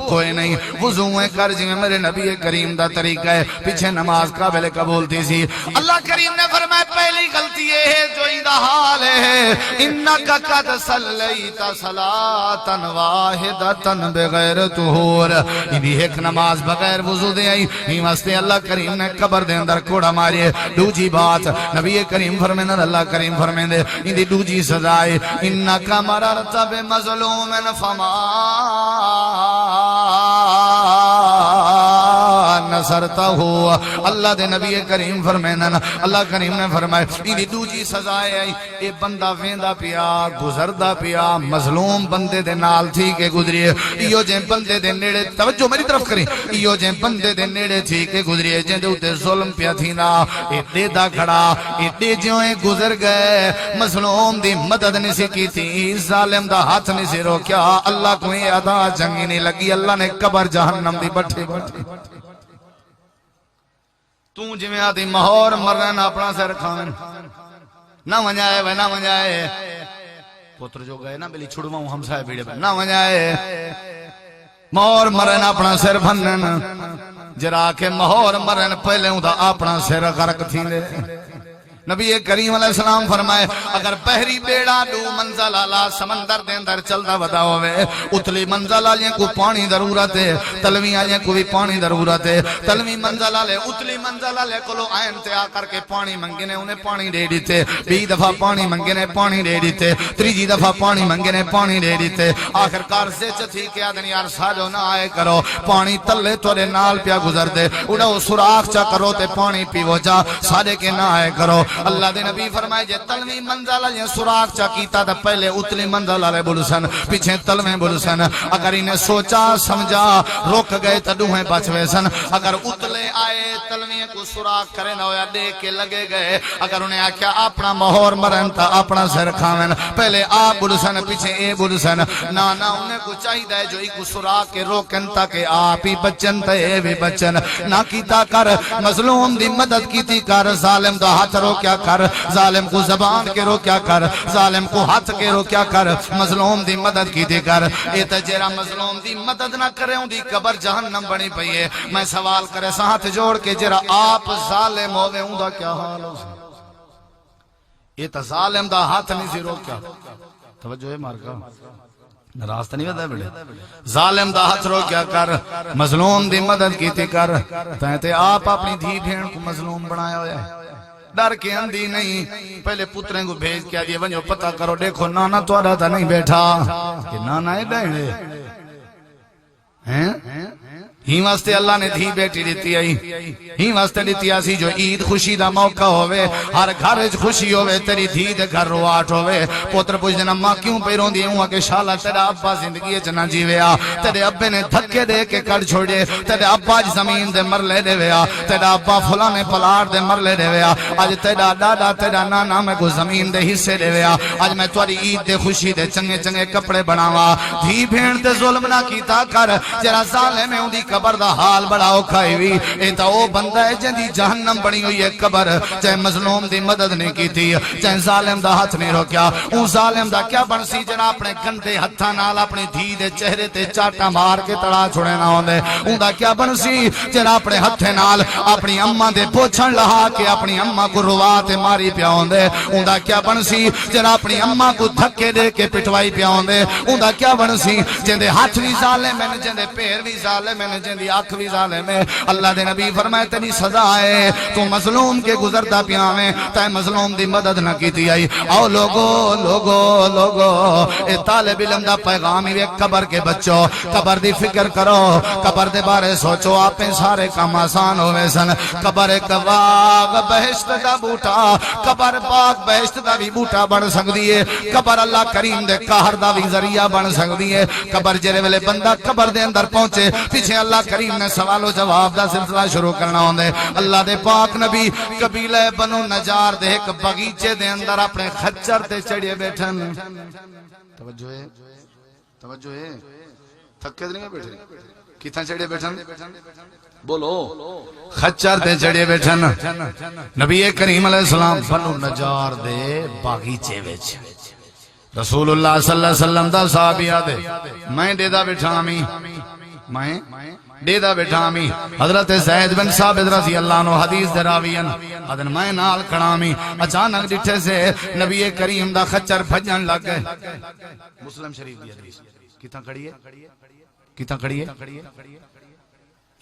کوئی نہیں وضو میں کر جی میں میرے نبی کریم دا طریقہ ہے پیچھے نماز قابل قبول تھی سی اللہ کریم نے فرمایا پہلی غلطی یہ ہے جو ایدہ حال ہے انکا قد صلیتا صلاة واحدتا بغیر طہور ایدی ایک نماز بغیر وضو دے آئی ہی واسطے اللہ کریم نے قبر دے اندر کوڑا ماری دوجی بات نبی کریم فرمینا اللہ کریم فرمیندے اندی دوجی سزائے انکا مررت بمظلوم فما نصرتا ہوا اللہ دے نبی کریم فرمینا اللہ کریم نے فرمائے اندی دوجی سزائے اے بندہ ویندہ پیا گزردہ پیا مظلوم بندے دے نال تھی کے گزریے ایو جن بندے دے نیڑے توجہ میری طرف کریں ایو جن بندے دے نیڑے تھی کے گزریے جن دے اتے ظلم پیا تھی نا اے دے دا کھڑا اے دے جویں گزر گئے مظلوم دی مدد نہیں سی کی تھی ظالم دا ہاتھ نہیں سی روکیا اللہ کوئی ادا جنگی نہیں لگی اللہ نے قبر جہنم دی بٹھے بٹھے تو جمیں آتی مہور مرن اپنا سر کھان نہ ونجائے وہ نہ ونجائے پتر جو گئے نا بلی چھڑواؤں ہم سائے بیڑے نہ ونجائے مہور مرن اپنا سر بھنن جرا کے مہور مرن پہلے ہوں دا اپنا سر غرق تھی لے نبی کریم علیہ السلام فرمائے اگر پہری بیڑا دو منزل آلا سمندر دے اندر چلتا ودا ہوئے اتلی منزل آلیں کو پانی ضرورت ہے تلوی آلیں کو بھی پانی ضرورت ہے تلوی منزل آلے اتلی منزل آلے کلو آئین تے آ کر کے پانی منگنے انہیں پانی دے دیتے بی دفعہ پانی منگنے پانی دے دیتے تریجی دفعہ پانی منگنے پانی دے دیتے آخر کار سے چتھی کیا دن یار ساجو نہ آئے کرو پانی تلے توڑے نال پیا گزر دے اڑاؤ سراخ چا کرو تے پانی پیو جا ساڑے کے نہ آئے کرو اللہ دے نبی فرمائے جے تلوی منزل یہ سراخ چا کیتا تھا پہلے اتلی منزل آلے بلسن پیچھے تلویں بلسن اگر انہیں سوچا سمجھا روک گئے تا دوہیں بچوے سن اگر اتلے آئے تلویں کو سراخ کرے نہ ہویا دے کے لگے گئے اگر انہیں آکیا اپنا مہور مرن تا اپنا سر کھاوین پہلے آپ بلسن پیچھے اے بلسن نانا انہیں کو چاہی دے جو ایک سراخ کے روکن تاکہ آپ ہی بچن تا اے بھی بچن نہ کیتا کر مظلوم دی مدد کیتی کر ظالم دا ہاتھ رو کیا کر ظالم کو زبان کے رو کیا کر ظالم کو ہاتھ کے رو کیا کر مظلوم دی مدد کی دے کر اے تجرہ مظلوم دی مدد نہ کرے ہوں دی قبر جہنم بنی پئیے میں سوال کرے ساتھ جوڑ کے جرہ آپ ظالم ہوئے ہوں دا کیا حال ہو یہ تا ظالم دا ہاتھ نہیں سی رو کیا توجہ ہے مارکا راستہ نہیں بتا بڑے ظالم دا ہاتھ رو کیا کر مظلوم دی مدد کی تے کر تے آپ اپنی دھی بھین کو مظلوم بنایا ہویا ہے ڈر کے اندھی نہیں پہلے پتریں کو بھیج کیا دیئے ونجو پتہ کرو دیکھو نانا تو آدھا تھا نہیں بیٹھا کہ نانا ہے ڈائنے ہیں ہی واسطے اللہ نے دھی بیٹی دیتی آئی ہی واسطے دیتی آسی جو عید خوشی دا موقع ہوئے ہر گھر خوشی ہوئے تیری دھی دے گھر رواٹ ہوئے پوتر پوچھ دینا ماں کیوں پیروں دی ہوں کہ شالا تیرا ابا زندگی چنا جیویا تیرے ابے نے دھکے دے کے کڑ چھوڑے تیرے ابا زمین دے مرلے دے ویا تیرا ابا فلانے پلار دے مرلے دے ویا آج تیرا دادا تیرا نانا میں کو زمین دے حصے دے ویا آج میں تواری عید دے خوشی دے چنگے چنگے کپڑے بناوا دھی بھین دے ظلم نہ کیتا کر جرا سالے میں ہوں دی قبر دا حال بڑا اوکھائی ہوئی اے تا او بندہ ہے جن جہنم بنی ہوئی ہے قبر چاہے مظلوم دی مدد نہیں کی تھی چاہے ظالم دا ہاتھ نہیں روکیا اون ظالم دا کیا بنسی جنا اپنے گندے ہتھاں نال اپنی دھی دے چہرے تے چاٹا مار کے تڑا چھوڑے نہ ہوندے اون دا کیا بنسی جنا اپنے ہتھے نال اپنی اماں دے پوچھن لہا کے اپنی اماں کو روا تے ماری پیا ہوندے اون دا کیا بنسی جنا اپنی اماں کو دھکے دے کے پٹوائی پیا ہوندے اون دا کیا بنسی جن دے ہاتھ بھی ظالم ہیں جن دے پیر بھی ظالم ہیں جن دی آنکھ بھی ظالم ہے اللہ دے نبی فرمائے تیری سزا ہے تو مظلوم کے گزرتا پیاویں تے مظلوم دی مدد نہ کیتی آئی آؤ لوگو اے طالب علم دا پیغام ہی قبر کے بچوں قبر دی فکر کرو قبر دے بارے سوچو آپ سارے کام آسان ہوئے سن قبر ایک باغ بہشت دا بوٹا قبر پاک بہشت دا بھی بوٹا بن سکتی ہے قبر اللہ کریم دے قہر دا بھی ذریعہ بن سکتی ہے قبر جرے ویلے بندہ قبر دے اندر پہنچے پیچھے اللہ کریم نے سوال و جواب دا سلسلہ شروع کرنا ہوندے اللہ دے پاک نبی قبیلہ بنو نجار دے ایک بغیچے دے اندر اپنے خچر تے چڑھے بیٹھن توجہ ہے تھکے نہیں بیٹھے کتنا چڑھے بیٹھن بولو خچر تے چڑھے بیٹھن نبی کریم علیہ السلام بنو نجار دے باغیچے وچ رسول اللہ صلی اللہ علیہ وسلم دا صحابیہ دے میں دے دا بیٹھا ہمیں میں دیدہ بیٹھامی حضرت زید بن ثابت رضی اللہ عنہ حدیث دراوین ادن میں نال کڑامی اچانک ڈٹھے سے نبی کریم دا خچر بھجن لگ گئے مسلم شریف دی حدیث کتنا کھڑی ہے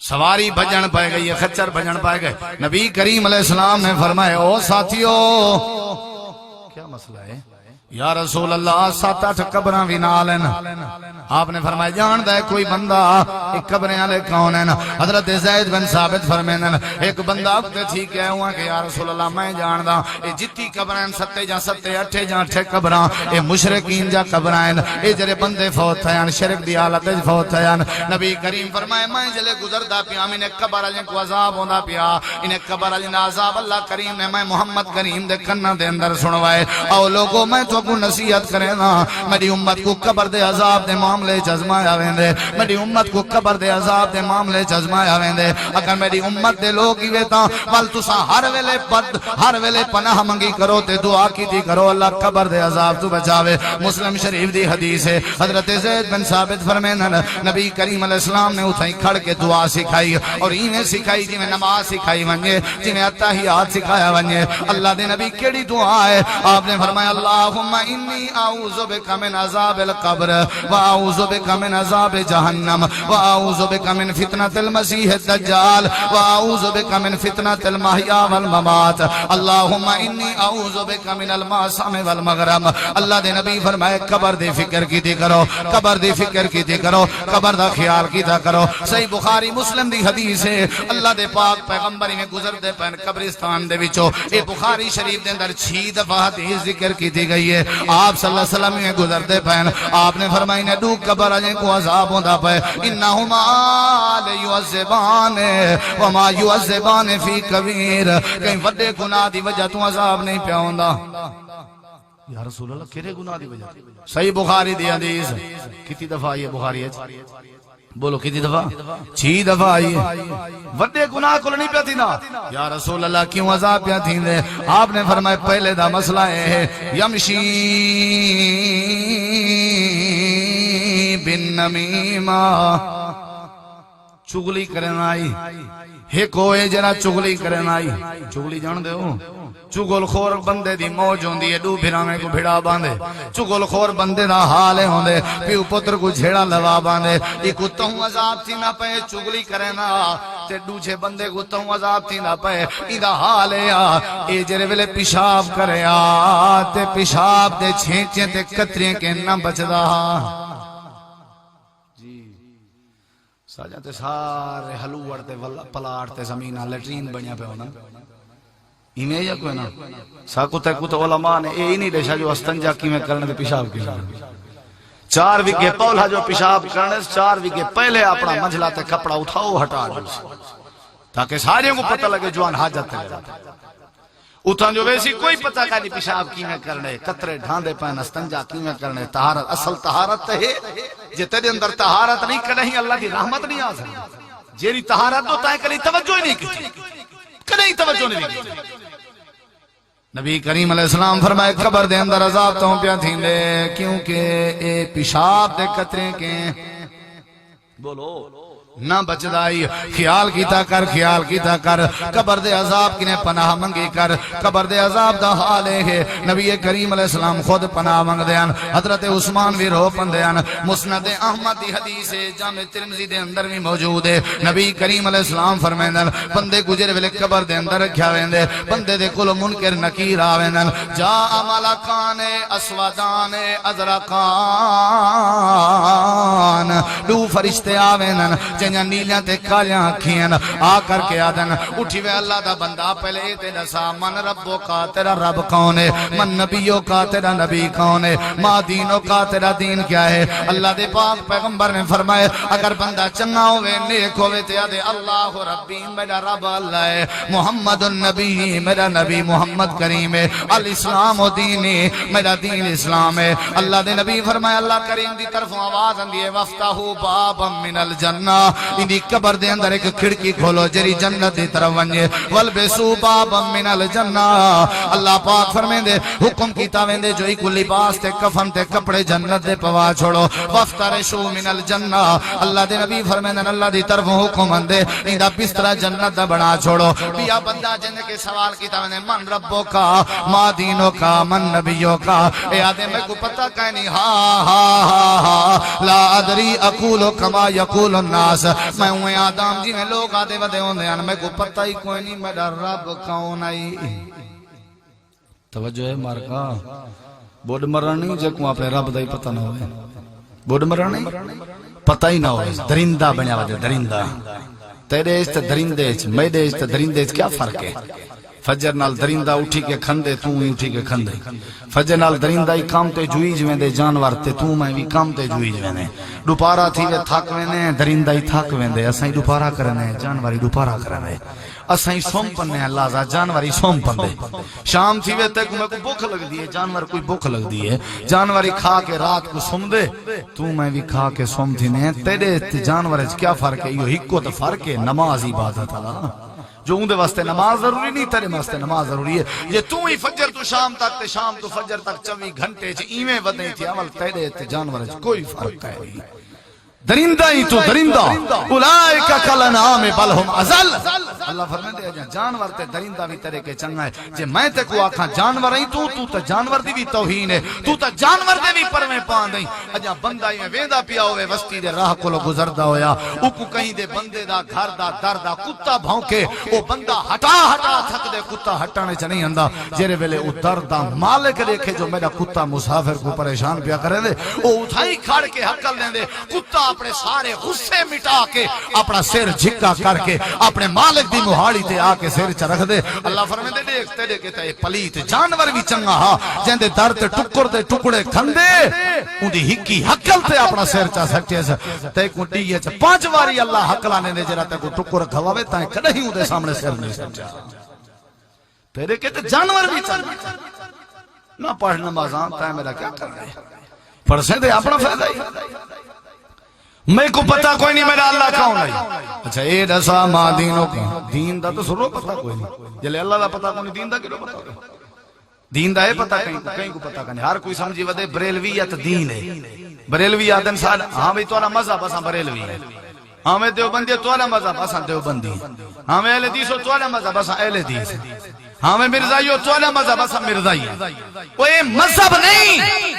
سواری بھجن پائے گئی ہے خچر بھجن پائے گئے نبی کریم علیہ السلام نے فرمایا او ساتھیو کیا مسئلہ ہے یا رسول اللہ 7-8 قبراں بھی نال ہیں آپ نے فرمایا جاندا ہے کوئی بندہ ایک قبریں والے کون ہیں حضرت زید بن ثابت فرماندے ایک بندہ تے ٹھیک ہے ہوا کہ یا رسول اللہ میں جاندا اے جتی قبراں 7 یا 8 یا 8 قبراں اے مشرکین جا قبراں اے جڑے بندے فوت تھیاں شرک دی حالت وچ فوت تھیاں نبی کریم فرمایا میں جلے گزردا پیا میں نے قبر والے کو عذاب ہوندا پیا انہیں قبر والے عذاب اللہ کریم نے میں محمد کریم دے کنا دے اندر سنوائے او لوگوں میں تو کو نصیحت کرے نا میری امت کو قبر دے عذاب دے معاملے چزمایا ویندے میری امت کو قبر دے عذاب دے معاملے چزمایا ویندے اگر میری امت دے لوگ ہی ویتا ول تساں ہر ویلے پناہ منگی کرو تے دعا کیتی کرو اللہ قبر دے عذاب تو بچاوے مسلم شریف دی حدیث ہے حضرت زید بن ثابت فرماندے نبی کریم علیہ السلام نے اتھائی کھڑ کے دعا سکھائی اور ایویں سکھائی جویں نماز سکھائی ونجے جویں اتحیات سکھایا ونجے اللہ دے نبی کیڑی دعا ہے آپ نے فرمایا اللہم انی اعوذ بک من عذاب القبر واعوذ بک من عذاب جہنم واعوذ بک من فتنۃ المسیح الدجال واعوذ بک من فتنۃ المحیا والممات اللہم انی اعوذ بک من الماسم والمغرم اللہ دے نبی فرمائے قبر دی فکر کیتی کرو قبر دی فکر کیتی کرو قبر دا خیال کیتا کرو صحیح بخاری مسلم دی حدیث ہے اللہ دے پاک پیغمبر میں گزرتے پن قبرستان دے وچوں اے بخاری شریف دے اندر 6 دفعہ حدیث ذکر کیتی گئی ہے آپ صلی اللہ علیہ وسلم میں گزرتے پہن آپ نے فرمائی نے دو قبر اجیں کو عذاب ہوندا پے انہما لیعذبان وما یعذبان فی کبیر کہیں بڑے گناہ دی وجہ تو عذاب نہیں پیا ہوندا یا رسول اللہ کیڑے گناہ دی وجہ صحیح بخاری دی حدیث کتنی دفعہ آئی ہے بخاری ہے بولو کتنی دفعہ 6 دفعہ آئی ہے وڈے گناہ کو نہیں پیتی نا یا رسول اللہ کیوں عذاب پیا تھی دے آپ نے فرمایا پہلے دا مسئلہ ہے یمشی بن نمیمہ چگلی کرنا آئی ایک ہوئے جنا چگلی کرنا آئی چگلی جان دے ہو چگل خور بندے دی موج ہوندی ہے دو بھرانے کو بھڑا باندے چگل خور بندے دا حال ہوندے پیو پتر کو جھیڑا لوا باندے ایک تہوں عذاب تھی نہ پے چگلی کرنا تے دوجھے بندے کو تہوں عذاب تھی نہ پے ایدہ حال ہے اے جرے ویلے پیشاب کرے تے پیشاب دے چھینچیں تے کتریں کے نہ بچدا ساجا تے سارے ہلوڑ تے پلاٹ تے زمین لیٹرین بنیا پہ ہونا ایمیں یا کوئی نا ساکو تے کو تو علماء نے اے نہیں دیشا جو استنجا کی میں کرنے دے پیشاب کی جانے 4 وگے پولا جو پیشاب کرنے 4 وگے پہلے اپنا منجلا تے کپڑا اٹھاؤ ہٹا دو تاکہ سارے کو پتہ لگے جوان حاجت تے اتھان جو ویسی کوئی پتہ کا نہیں پیشاب کی میں کرنے قطرے ڈھاندے پہن استنجا کی میں کرنے طہارت اصل طہارت تے ہے جے تیرے اندر طہارت نہیں کریں اللہ کی رحمت نہیں آ سکتی جیری طہارت ہوتا ہے کہیں توجہ ہی نہیں کی کہیں توجہ نہیں کی نبی کریم علیہ السلام فرمائے قبر دے اندر عذاب تو پیا تھیں دے کیونکہ اے پیشاب دے قطرے کے بولو نہ بچدائی خیال کیتا کر قبر دے عذاب کنے پناہ منگی کر قبر دے عذاب دا حالے ہے نبی کریم علیہ السلام خود پناہ منگ دیان حضرت عثمان بھی رو پن دیان مسند احمد دی حدیث ہے جامع ترمذی دے اندر بھی موجود ہے نبی کریم علیہ السلام فرمائندن بندے گزر ویلے قبر دے اندر رکھیا ویندے بندے دے کول منکر نکیر آویندن جاء ملکان اسودان ازرقان دو فرشتے آویندن جنیا نیلیاں تے کالیاں کھین آ کر کے آدن اٹھی وے اللہ دا بندہ پہلے تے دسا من ربو کا تیرا رب کون ہے من نبیوں کا تیرا نبی کون ہے ما دینوں کا تیرا دین کیا ہے اللہ دے پاک پیغمبر نے فرمائے اگر بندہ چنگا ہوئے نیک ہوئے تے آدھے اللہ ربی میرا رب اللہ ہے محمد النبی میرا نبی محمد کریم ہے الاسلام و دینی میرا دین اسلام ہے اللہ دے نبی فرمائے اللہ کریم دی طرف آواز اندیے وفتہو بابا من الجنہ اندی قبر دے اندر ایک کھڑکی کھولو جری جنت دی طرف ونجے والبسو بابا من الجنہ اللہ پاک فرمائے دے حکم کیتا ویندے جو ایک لباس تے کفن تے کپڑے جنت دے پوا چھوڑو وفترشو من الجنہ اللہ دے نبی فرمائے دے اللہ دی طرف حکم اندے اندہ بسترہ جنت دا بنا چھوڑو بیا بندہ جن کے سوال کیتا ویندے من ربو کا ما دینوں کا من نبیوں کا اے آدھے میں کو پتہ کہنی لا ادری اقولو کما یقول الناس میں ہوئے آدم جی میں لوگ آدھے ودے ہوندے ہیں میں کو پتہ ہی کوئی نہیں میرا رب کون آئی توجہ ہے مارکا بوڑ مرن نہیں جے کو اپنے رب دا ہی پتہ نہ ہوئے بوڑ مرن نہیں پتہ ہی نہ ہوئے درندہ بنیا وجہ درندہ تیرے اس تے درندے میرے اس تے درندے کیا فرق ہے فجر نال درندہ اٹھی کے کھندے تو ہی اٹھی کے کھندے فجر نال درندہ ہی کام تے جوئی جویندے جانور تے تو میں بھی کام تے جوئی جویندے دوپارا تھی وے تھک ویندے درندہ ہی تھک ویندے اساں دوپارا کرنے جانور ہی دوپارا کرنے اساں سوم پنے اللہ ذا جانور ہی سوم پندے شام تھی وے تے کو میں کو بھوک لگ دی ہے جانور کوئی بھوک لگ دی ہے جانور ہی کھا کے رات کو سوم دے تو میں بھی کھا کے سوم تھی نے تیرے جانور وچ کیا فرق ہے یہ ہکو تے فرق ہے نماز عبادت اللہ جو اندے واسطے نماز ضروری نہیں تیرے واسطے نماز ضروری ہے یہ تو ہی فجر تو شام تک تے شام تو فجر تک 24 گھنٹے چ ایویں ودے تھی اول تیرے تے جانور چ کوئی فرق ہے نہیں درندہ ہی تو درندہ اولئک کالانعام بل ہم اضل اللہ فرماتے ہیں جانور تے درندہ بھی تیرے کے چنگا ہے جے میں تے کو آکھاں جانور ہی تو تے جانور دی بھی توہین ہے تو تے جانور دے بھی پرویں پان دئی اجا بندہ ہی ویندا پیا ہوے وستی دے راہ کولو گزردا ہویا او کو کہیں دے بندے دا گھر دا در دا کتا بھونکے او بندہ ہٹا تھک دے کتا ہٹانے چ نہیں ہندا جڑے ویلے او در دا مالک دیکھے جو میرا کتا مسافر کو پریشان پیا کرے دے او اٹھائی کھڑ کے ہکل دیندے کتا اپنے سارے غصے مٹا کے اپنا سر جھکا کر کے اپنے مالک دی مہاڑی تے آ کے سر چ رکھ دے اللہ فرماتے دیکھ تے کہ تے پلیت جانور بھی چنگا ہا جندے در تے ٹکر دے ٹکڑے کھندے اونڈی ہکی حکل تے اپنا سر چا سکتے تے کو ڈیے چ 5 واری اللہ حکلانے دے جڑا تے کو ٹکر کھواوے تے کدی اودے سامنے سر نہیں سچا تیرے کہ تے جانور بھی چنگا نہ پڑھ نمازاں تے میرا کیا کر رہے پڑھے تے اپنا فائدہ ہی میں کو پتہ کوئی نہیں میرا اللہ کون ہے اچھا اے دسا ما دینوں کا دین دا تو سرو پتہ کوئی نہیں جلے اللہ دا پتہ کوئی دین دا کیوں پتہ دین دا ہے پتہ کہیں کو پتہ نہیں ہر کوئی سمجھی ودے بریلویت دین ہے بریلوی آدن سال ہاں بھئی توالا مذہب اساں بریلوی ہے ہاں میں دیوبندی توالا مذہب اساں دیوبندی ہاں میں اہل حدیث توالا مذہب اساں اہل حدیث ہاں میں مرزائیو توالا مذہب اساں مرزائی وہ مذہب نہیں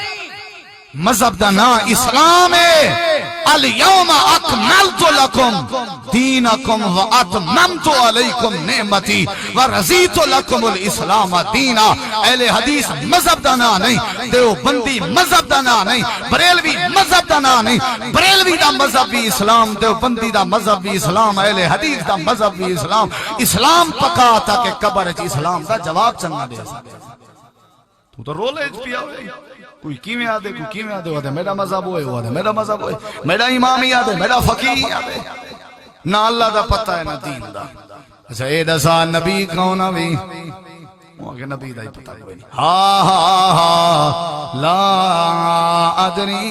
مذہب دا نا اسلام ہے الیوم اکملت لکم دینکم واتممت علیکم نعمتی ورضیت لکم الاسلام دینا. اہل حدیث مذہب دا نا نہیں، دیوبندی مذہب دا نا نہیں، بریلوی مذہب دا نا نہیں. بریلوی دا مذہب بھی اسلام، دیوبندی دا مذہب بھی اسلام، اہل حدیث دا مذہب بھی اسلام. اسلام پکا تھا کہ قبر چ اسلام دا جواب چنگا دے سکے. تو رولے پیا ہوئے کوئی کیویں آدھے کوئی کیویں آدھے ہوا دے میرا مذہب ہوئے ہوا دے میرا مذہب ہوئے میرا امام ہی آدھے میرا فقیہ آدھے. نہ اللہ دا پتہ ہے نہ دین دا. اچھا اے دسا نبی کون ہوئی؟ وہاں کے نبی دا ہی پتہ کوئی نہیں. ہاں ہاں ہاں لا ادری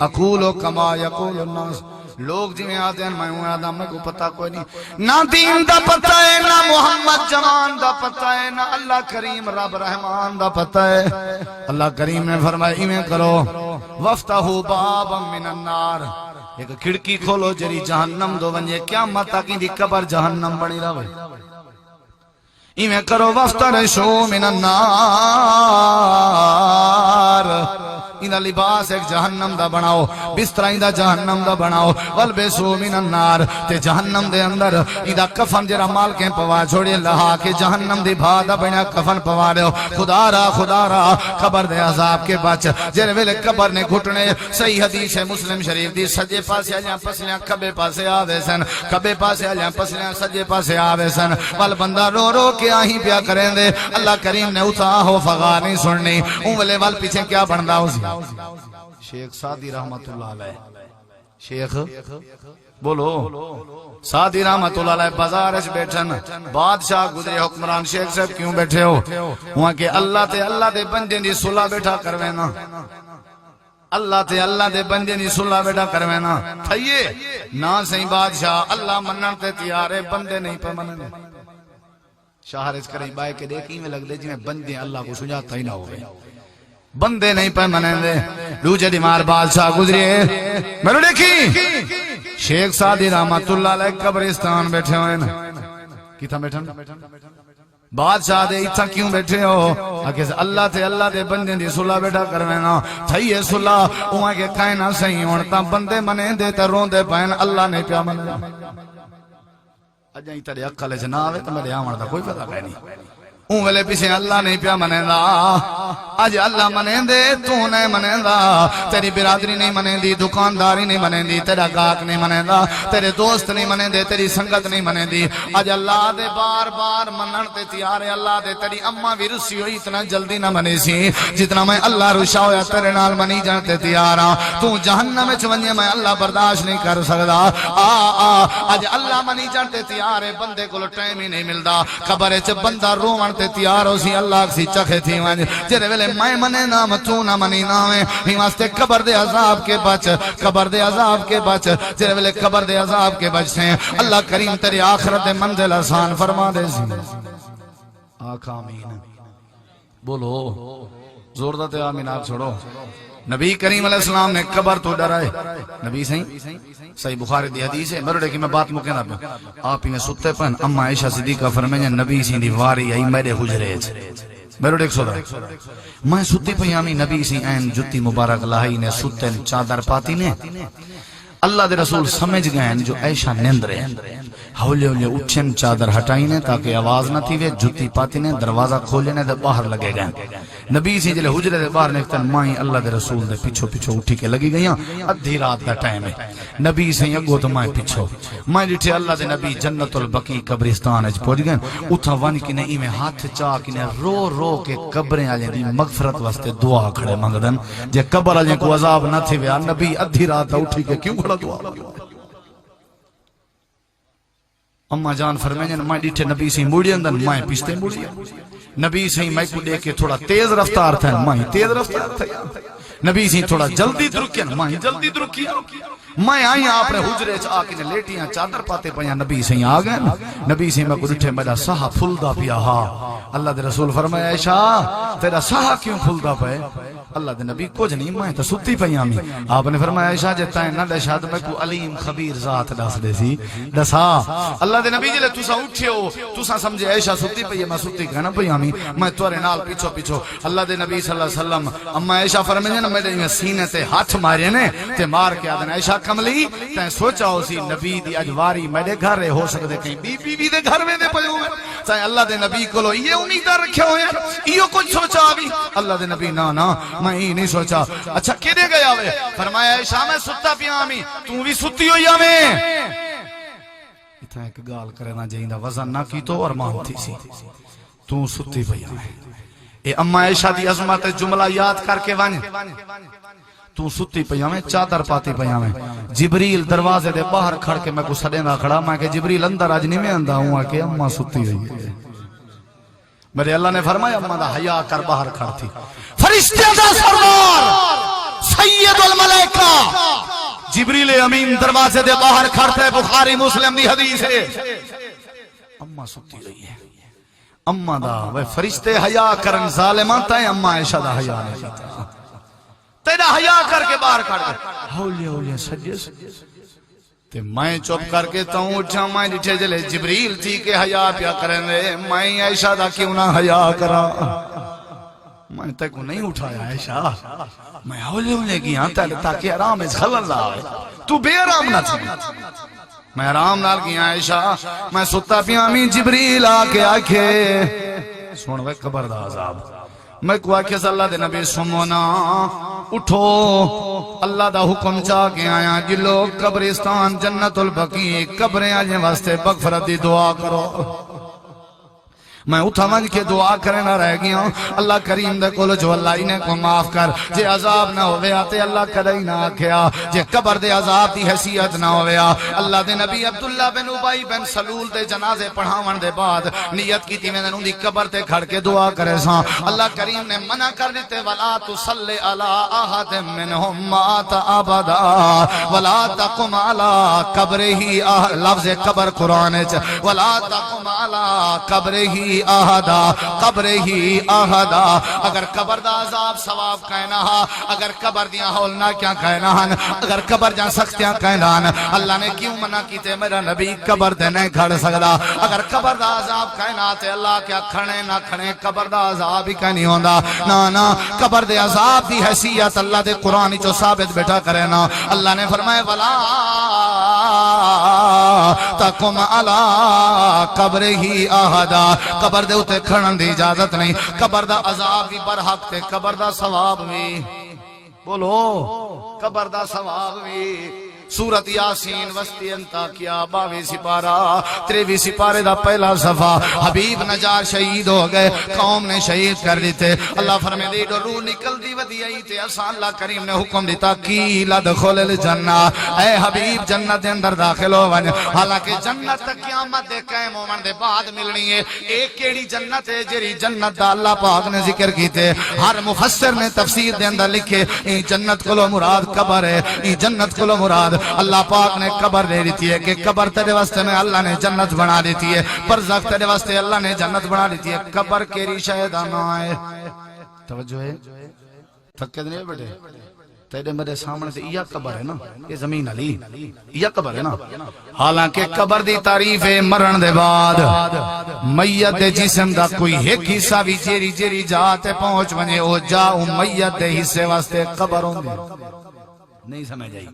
اقول کما یقول الناس. لوگ جی میں آتے ہیں میں ہوں آدم میں کو پتہ کوئی نہیں. نہ دین دا پتہ ہے نہ محمد جوان دا پتہ ہے نہ اللہ کریم رب رحمان دا پتہ ہے. اللہ کریم نے فرمایا ایویں کرو وفتحوا بابا من النار، ایک کھڑکی کھولو جری جہنم دو ونجے قیامت تک دی قبر جہنم بنی رہے. ایویں کرو وفترشوا من النار، انہا لباس ایک جہنم دا بناؤ، بسترائیں دا جہنم دا بناؤ. والبسو من النار، تے جہنم دے اندر انہا کفن جرا مال کے پوا چھوڑے لہا کہ جہنم دی بھادا بنا کفن پوا رہے ہو. خدا را قبر دے عذاب کے بچ جر ویلے قبر نے گھٹنے. صحیح حدیث ہے مسلم شریف دی. سجے پاسے آجاں پسلیاں کبے پاسے آوے سن، کبے پاسے آجاں پسلیاں سجے پاسے آوے سن. وال بندہ رو رو کے آہیں پیا کریں دے. اللہ کریم نے اتھا ہو فغا نہیں سننی. اونولے وال پیچھے کیا بندہ ہو سی؟ شیخ سعدی رحمت اللہ علیہ، شیخ بولو سعدی رحمت اللہ علیہ بازارش بیٹھن. بادشاہ گزرے حکمران شیخ صاحب کیوں بیٹھے ہو؟ وہاں کہ اللہ دے بندے دی صلح بیٹھا کروینا. اللہ دے بندے دی صلح بیٹھا کروینا تھئیے نا صحیح بادشاہ. اللہ منن تے تیارے بندے نہیں پہ منن. شاہرز کریں بائے کے دیکھیں میں لگ دے جنہیں بندے اللہ کو سجاتا ہی نہ ہوئے، بندے نہیں پہ منیں دے. دوجہ دیمار بادشاہ گزریے میرے دیکھی شیخ سعدی رحمت اللہ علیہ قبرستان بیٹھے ہوئے نا. کتھا بیٹھن بادشاہ دے اتھا کیوں بیٹھے ہو؟ اکیس اللہ دے بندے دی صلح بیٹھا کروینا تھئیے صلح. وہاں کے کائنہ صحیح ہونتا بندے منیں دے تے رون دے پہن اللہ نہیں پیا منیں. اجائیں تیرے عقل جناوے تو میرے آمار دا کوئی پتہ نہیں. اون ویلے پیچھے اللہ نہیں پیا منیں دا. اج اللہ منیں دے تو نہیں منیں دا. تیری برادری نہیں منیں دی، دکانداری نہیں منیں دی، تیرا گاہک نہیں منیں دا، تیرے دوست نہیں منیں دے، تیری سنگت نہیں منیں دی. اج اللہ دے بار بار منن تے تیار ہے. اللہ دے تیری اماں بھی رسی ہوئی اتنا جلدی نہ منی سی جتنا میں اللہ رشا ہویا تیرے نال منی جانتے تیار ہاں. تو جہنم وچ ونجے میں اللہ برداشت نہیں کر سکدا. اج اللہ منی جانتے تیار ہے. بندے کو ٹائم ہی نہیں ملدا. قبر وچ بندہ روون تے تیار ہو سی اللہ سی چکھے تھی ونج جڑے ویلے میں منے نام تو نہ منی ناویں ہی واسطے قبر دے عذاب کے بچ، قبر دے عذاب کے بچ. جڑے ویلے قبر دے عذاب کے بچ سے اللہ کریم تیری آخرت دے منزل آسان فرما دے سی. آقا آمین بولو زور دے آمین. آپ چھوڑو نبی کریم علیہ السلام نے قبر تو ڈرائے. نبی صحیح بخاری دی حدیث ہے. میرے دیکھی میں بات مکینا پہ آپ ہی میں ستے پہن اما عائشہ صدیقہ فرمائیں نبی سی دی واری آئی میرے حجرے میرے دیکھ سودا میں ستی پیامی نبی سی این جتی مبارک لاہی نے ستے چادر پاتی نے. اللہ دے رسول سمجھ گئے جو عائشہ نیندرے ہولے ہولے اٹھن چادر ہٹائی نے تاکہ آواز نہ تھی. وے جتی پاتی نے دروازہ کھولے نے دے باہر لگے گئے. نبی سی جلے حجرے دے باہر نکتن مائیں اللہ دے رسول دے پچھو اٹھی کے لگی گئیاں. ادھی رات دا ٹائم ہے. نبی سی اگو تو مائیں پچھو مائیں ڈٹھے اللہ دے نبی جنت البقیع قبرستان اج پہنچ گئے. اتھا ون کی نے ایمیں ہاتھ چاہ کی نے رو رو کے قبریں آلیں دی مغفرت واسطے دعا کھڑے مانگدن. جے قبر آلیں کو عذاب نہ تھی ویا نبی ادھی رات اٹھی کے کیوں کھڑا دعا. اما جان فرمائیں میں ڈیٹھے نبی سی موڑی اندر مائیں پیشتے موڑی. نبی سی میں کو دیکھے تھوڑا تیز رفتار تھا مائیں تیز رفتار تھا. نبی سی تھوڑا جلدی درکیا مائیں جلدی درکیا. میں آئی آپ نے حجرے چاہ کے لیٹیاں چادر پاتے پہیاں نبی سی آگئے. نبی سی میں کو ڈیٹھے میرا سہا پھل دا پیا. ہاں اللہ دے رسول فرمایا عائشہ تیرا سہا کیوں پھل دا پہ؟ اللہ دے نبی کچھ نہیں میں تو ستی پئی آمی آپ نے فرمایا عائشہ جے تائیں نہ دشاد میں کو علیم خبیر ذات دس دے سی دسا اللہ دے نبی جلے تسا اٹھے ہو تسا سمجھے عائشہ ستی پئی ہے میں ستی کہنا پئی آمی میں تورے نال پیچھو پیچھو اللہ دے نبی صلی اللہ علیہ وسلم اما عائشہ فرمائے نا میرے سینے تے ہاتھ مارے نے تے مار کے آدھن عائشہ کملی تائیں سوچا ہو سی نبی دی اجواری میرے گھر رہے ہو سکتے کہیں بی بی دے گھر میں دے پئے ہوئے تائیں اللہ دے نبی کو لو یہ امیدہ رکھے ہوئے یہ کچھ سوچا بھی اللہ دے نبی نا میں ہی نہیں سوچا اچھا کدے گیا ہوئے فرمایا عائشہ میں ستا پیا آمی تو بھی ستی ہوئی آمی اتنا ایک گال کرنا جائیندہ وزن نہ کی تو اور مان تھی سی تو ستی پیا آمی اے اما عائشہ دی عظمت جملہ یاد کر کے وانی تو ستی پیا میں چادر پاتی پیا میں جبریل دروازے دے باہر کھڑ کے میں کو سڑے نہ کھڑا میں کہ جبریل اندر آج نہیں میں اندھا ہوں کہ اما ستی ہوئی ہے میرے اللہ نے فرمایا اما دا حیا کر باہر کھڑ تھی فرشتے دا سردار سید الملائکہ جبریل امین دروازے دے باہر کھڑتے ہے بخاری مسلم دی حدیث ہے اما ستی ہوئی ہے اما دا وہ فرشتے حیا کرن ظالمان تائیں اما عائشہ دا حیا نہیں کیتا تیرا حیا کر کے باہر کھڑ گئے ہولی ہولی سجے تے میں چپ کر کے تاؤں اٹھا میں ڈٹھے جلے جبریل تھی کہ حیا پیا کریں دے میں عائشہ دا کیوں نہ حیا کرا میں تے کو نہیں اٹھایا عائشہ میں ہولی ہولی گیا تاکہ آرام اس خلل نہ آئے تو بے آرام نہ تھی میں آرام نہ گیا عائشہ میں ستا پیا میں جبریل آکے آکے سنوے قبر دا عذاب میں کو آکے صلی اللہ دے نبی سمونا اٹھو اللہ دا حکم چاہ کے آیا جلو قبرستان جنت البقیع قبریں آجیں واسطے مغفرت دی دعا کرو میں اٹھا منج کے دعا کرے نہ رہ گیا اللہ کریم دے کولو جو اللہ انہیں کو معاف کر جے عذاب نہ ہوئے آتے اللہ کرے نہ آکھیا جے قبر دے عذاب دی حیثیت نہ ہوئے اللہ دے نبی عبداللہ بن عبی بن سلول دے جنازے پڑھاون دے بعد نیت کی تھی میں نے دی قبر تے کھڑ کے دعا کرے ساں اللہ کریم نے منع کر دیتے ولا تصلی علی احد منہم مات ابدا ولا تقم علی قبرہ لفظ قبر قرآن ولا تقم علی قبرہ آہدا قبر ہی آہدا اگر قبر دا عذاب ثواب کہنا اگر قبر دیاں ہولنا کیا کہنا اگر قبر جان سختیاں کہنا اللہ نے کیوں منع کی تے میرا نبی قبر دے نہیں کھڑ سکتا اگر قبر دا عذاب کہنا تے اللہ کیا کھڑے نہ کھڑے قبر دا عذاب ہی کہنی ہوندا نا قبر دے عذاب دی حیثیت اللہ دے قرآن جو ثابت بیٹھا کرے نا اللہ نے فرمائے ولا تقم علی قبر ہی آہدا قبر دے اتے کھڑن دی اجازت نہیں قبر دا عذاب بھی برحق تے قبر دا ثواب بھی بولو قبر دا ثواب بھی سورت یاسین وسطی انتاکیا 22 سپارہ 23 سپارے دا پہلا صفحہ حبیب نجار شہید ہو گئے قوم نے شہید کر دیتے اللہ فرمے دی روح نکل دی ودی آئی تے اسان اللہ کریم نے حکم دیتا کی لدخل الجنہ اے حبیب جنت دے اندر داخل ہو ون حالانکہ جنت تک قیامت دے قائم ہومن دے بعد ملنی ہے ایک کیڑی جنت ہے جری جنت دا اللہ پاک نے ذکر کیتے ہر مفسر نے تفسیر دے اندر لکھے ای جنت کلو مراد قبر ہے ای جنت کلو مراد اللہ پاک نے قبر دے دیتی ہے کہ قبر تیرے واسطے میں اللہ نے جنت بنا دیتی ہے برزخ تیرے واسطے اللہ نے جنت بنا دیتی ہے قبر کیری شاید نہ آئے توجہ ہے تھکے نہیں بیٹے تیرے میرے سامنے سے یہ قبر ہے نا یہ زمین علی یہ قبر ہے نا حالانکہ قبر دی تعریف ہے مرن دے بعد میت دے جسم دا کوئی ایک حصہ بھی جیری جاتے پہنچ ونجے او جا میت دے حصے واسطے قبر ہوں دے نہیں سمجھ آئی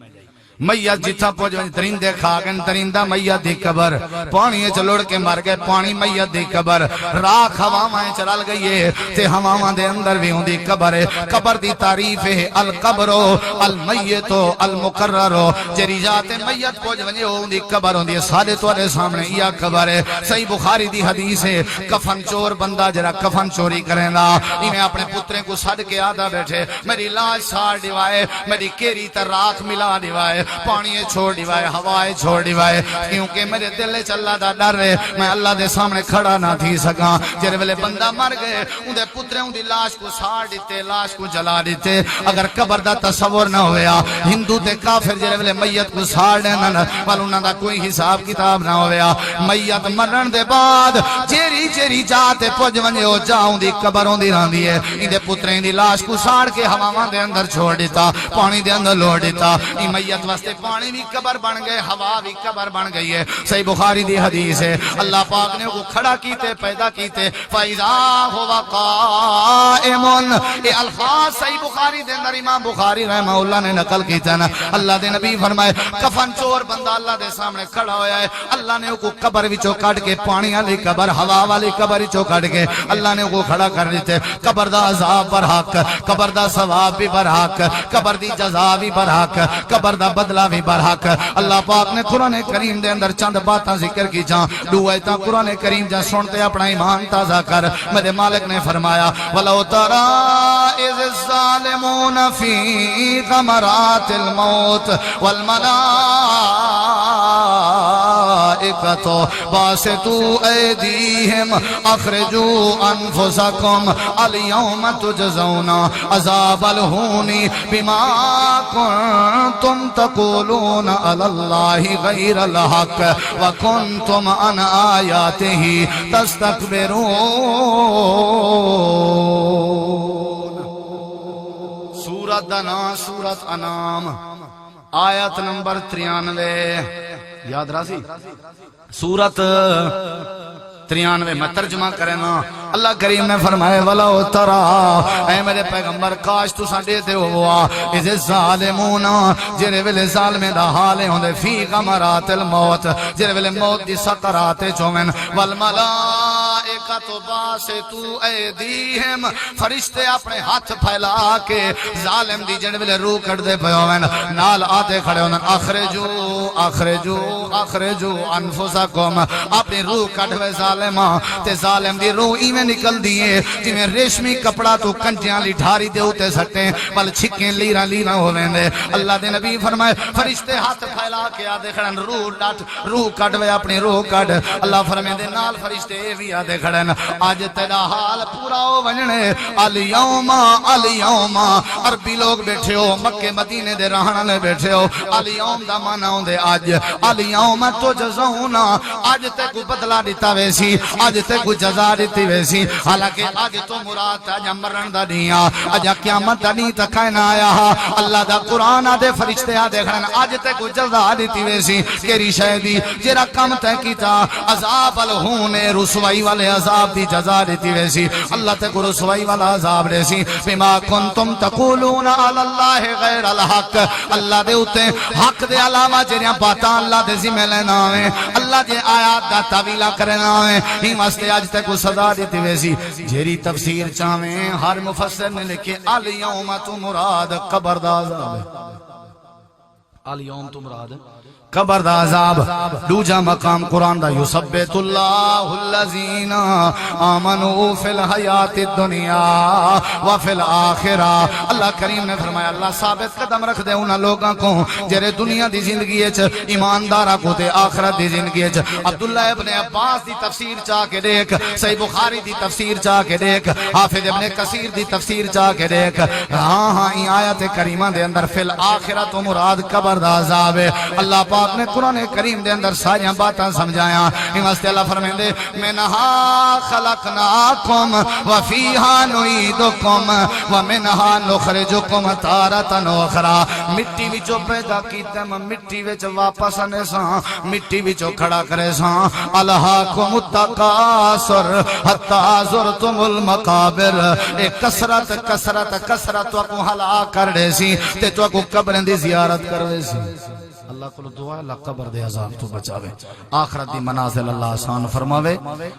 میت جتھا پہنچ درندے کھاگن درندہ میت دی قبر پانی چلوڑ کے مر گئے پانی میت دی قبر راکھ ہواوائیں چلال گئی ہے تے ہواوائیں دے اندر بھی ہوں دی قبر ہے قبر دی تعریف ہے القبرو المیتو المقررو جری جاتے میت پہنچ ونجے ہوں دی قبر ہوں دی سارے توارے سامنے یہ قبر ہے صحیح بخاری دی حدیث ہے کفن چور بندہ جرا کفن چوری کریں دا میں اپنے پترے کو سڑ کے آدھا بیٹھے میری لاش سار دیوائے میری کیری تر راکھ ملا دیوائے پانی چھوڑ دیوائے ہوائے چھوڑ دیوائے کیونکہ میرے دل چلا دا ڈر ہے میں اللہ دے سامنے کھڑا نہ تھی سکاں جڑے ویلے بندہ مر گئے اندے پترے دی لاش کو ساڑ دیتے لاش کو جلا دیتے اگر قبر دا تصور نہ ہویا ہندو تے کافر جڑے ویلے میت کو ساڑ دین ول انہاں دا کوئی حساب کتاب نہ ہویا میت مرن دے بعد جیری جیری جاتے پج ونجے او جاؤں دی قبر ہوندی رہندی ہے اندے پترے دی لاش کو ساڑ کے ہواواں دے اندر چھوڑ دیتا پانی دے اندر لوڑ دیتا ای میت واسطے پانی بھی قبر بن گئے ہوا بھی قبر بن گئی ہے صحیح بخاری دی حدیث ہے اللہ پاک نے کو کھڑا کیتے پیدا کیتے فَإِذَا هُوَ قَائِمٌ یہ الفاظ صحیح بخاری دے اندر امام بخاری رحمہ اللہ نے نقل کیتا نا اللہ دے نبی فرمائے کفن چور بندہ اللہ دے سامنے کھڑا ہویا ہے اللہ نے کو قبر وچوں کڈ کے پانی والی قبر ہوا والی قبر وچوں کڈ کے اللہ نے کو کھڑا کر دیتے قبر دا عذاب بر حق قبر دا ثواب بھی بر حق قبر دی جزا بھی بر حق قبر دا بدلہ بھی بر حق اللہ پاک نے قرآن کریم دے اندر چند باتاں ذکر کی جاں دو آیتاں قرآن کریم جاں سنتے اپنا ایمان تازہ کر میرے مالک نے فرمایا وَلَوْ تَرَا إِذِ الظَّالِمُونَ فِي غَمَرَاتِ الْمَوْتِ وَالْمَلَائِكَةُ بَاسِطُو أَيْدِيهِمْ أَخْرِجُوا أَنفُسَكُمْ الْيَوْمَ تُجْزَوْنَ عَذَابَ الْهُونِ بِمَا كُنْتُمْ تَقُولُونَ عَلَى اللَّهِ غَيْرَ الْحَقِّ وَكُنْتُمْ عَنْ آيَاتِهِ تَسْتَكْبِرُونَ سورت دنا سورت انام آیت نمبر 93 یاد راسی سورت 93 میں ترجمہ کرنا اللہ کریم نے فرمائے وَلَوْ تَرَا اے میرے پیغمبر کاش تو ساں دیتے ہوا اِذِ الظَّالِمُونَ جرے ویلے ظالمیں دا حالے ہوندے فی غمرات الموت جرے ویلے موت دی سکرات چومن والملائکۃ باسطو ایدیہم فرشتے اپنے ہاتھ پھیلا کے ظالم دی جڑے ویلے روح کٹ دے پیومن نال آتے کھڑے ہوندن اخرجو اخرجو اخرجو انفسکم اپنی روح کٹ ہوئے ظالماں تے ظالم دی روح ایمیں نکل دیئے جنہیں ریشمی کپڑا تو کنجیاں لٹھاری دے ہوتے سکتے ہیں بل چھکیں لیرہ لیرہ ہوئے دے اللہ دے نبی فرمائے فرشتے ہاتھ پھیلا کے آدھے کھڑن روح ڈٹ روح کٹ وے اپنی روح کٹ اللہ فرمائے دے نال فرشتے بھی آدھے کھڑن آج تیرا حال پورا ہو ونجنے الیوم الیوم عربی لوگ بیٹھے ہو مکہ مدینے دے رہانا لے بیٹھے ہو الیوم دا مانا ہوں دے آج الیوم تو جزونا آج تے کو بدلا دیتا ویسی آج تے کو جزا دیتی ویسی حالانکہ آج تو مراد آج مرن دا دنیا آج قیامت دا نہیں تکائنا آیا اللہ دا قرآن آدھے فرشتے آدھے کھڑن آج تے کو جزا دیتی ویسی کیری شہدی جرا کم تے کیتا عذاب الہون رسوائی والے عذاب دی جزا دیتی ویسی اللہ تے کو رسوائی والا عذاب دیسی بما کنتم تقولون علی اللہ غیر الحق اللہ دے ہوتے حق دے علاوہ جریاں باتا اللہ دے ذمہ لینا ہے اللہ دے آیات دا تعویلہ کرنا ہے ہی مستے آج تک کو صدا دیتی ویسی جیری تفسیر چاہمیں ہر مفسر نے لکھے الیوم تو مراد قبر دا عذاب ہے الیوم تو مراد قبر دا عذاب دوجا مقام قرآن دا یثبت اللہ الذین آمنوا فی الحیات الدنیا وفی الآخرہ اللہ کریم نے فرمایا اللہ ثابت قدم رکھ دے انہا لوگاں کو جرے دنیا دی زندگی اچھ ایماندارہ کو دے آخرت دی زندگی اچھ عبداللہ ابن عباس دی تفسیر چاہ کے دیکھ صحیح بخاری دی تفسیر چاہ کے دیکھ حافظ ابن کثیر دی تفسیر چاہ کے دیکھ ہاں یہ آیت کریمہ دے اندر فی الآخرت مراد قبر دا عذاب ہے اللہ پاک نے قرآن کریم دے اندر ساریاں باتاں سمجھایا ان واسطے اللہ فرمائیں دے منہا خلقناکم وفیہا نعیدکم ومنہا نخرجکم تارتا اخرى مٹی وچوں پیدا کیتے مٹی وچ واپس آنے ساں مٹی وچوں کھڑا کرے ساں الہاکم التکاثر حتی زرتم المقابر اے کسرت کسرت کسرت تو کو ہلاک کر دے سی تے تو کو قبریں دی زیارت کروے سی اللہ کو دعا اللہ قبر دے عذاب تو بچاوے آخرت دی منازل اللہ آسان فرماوے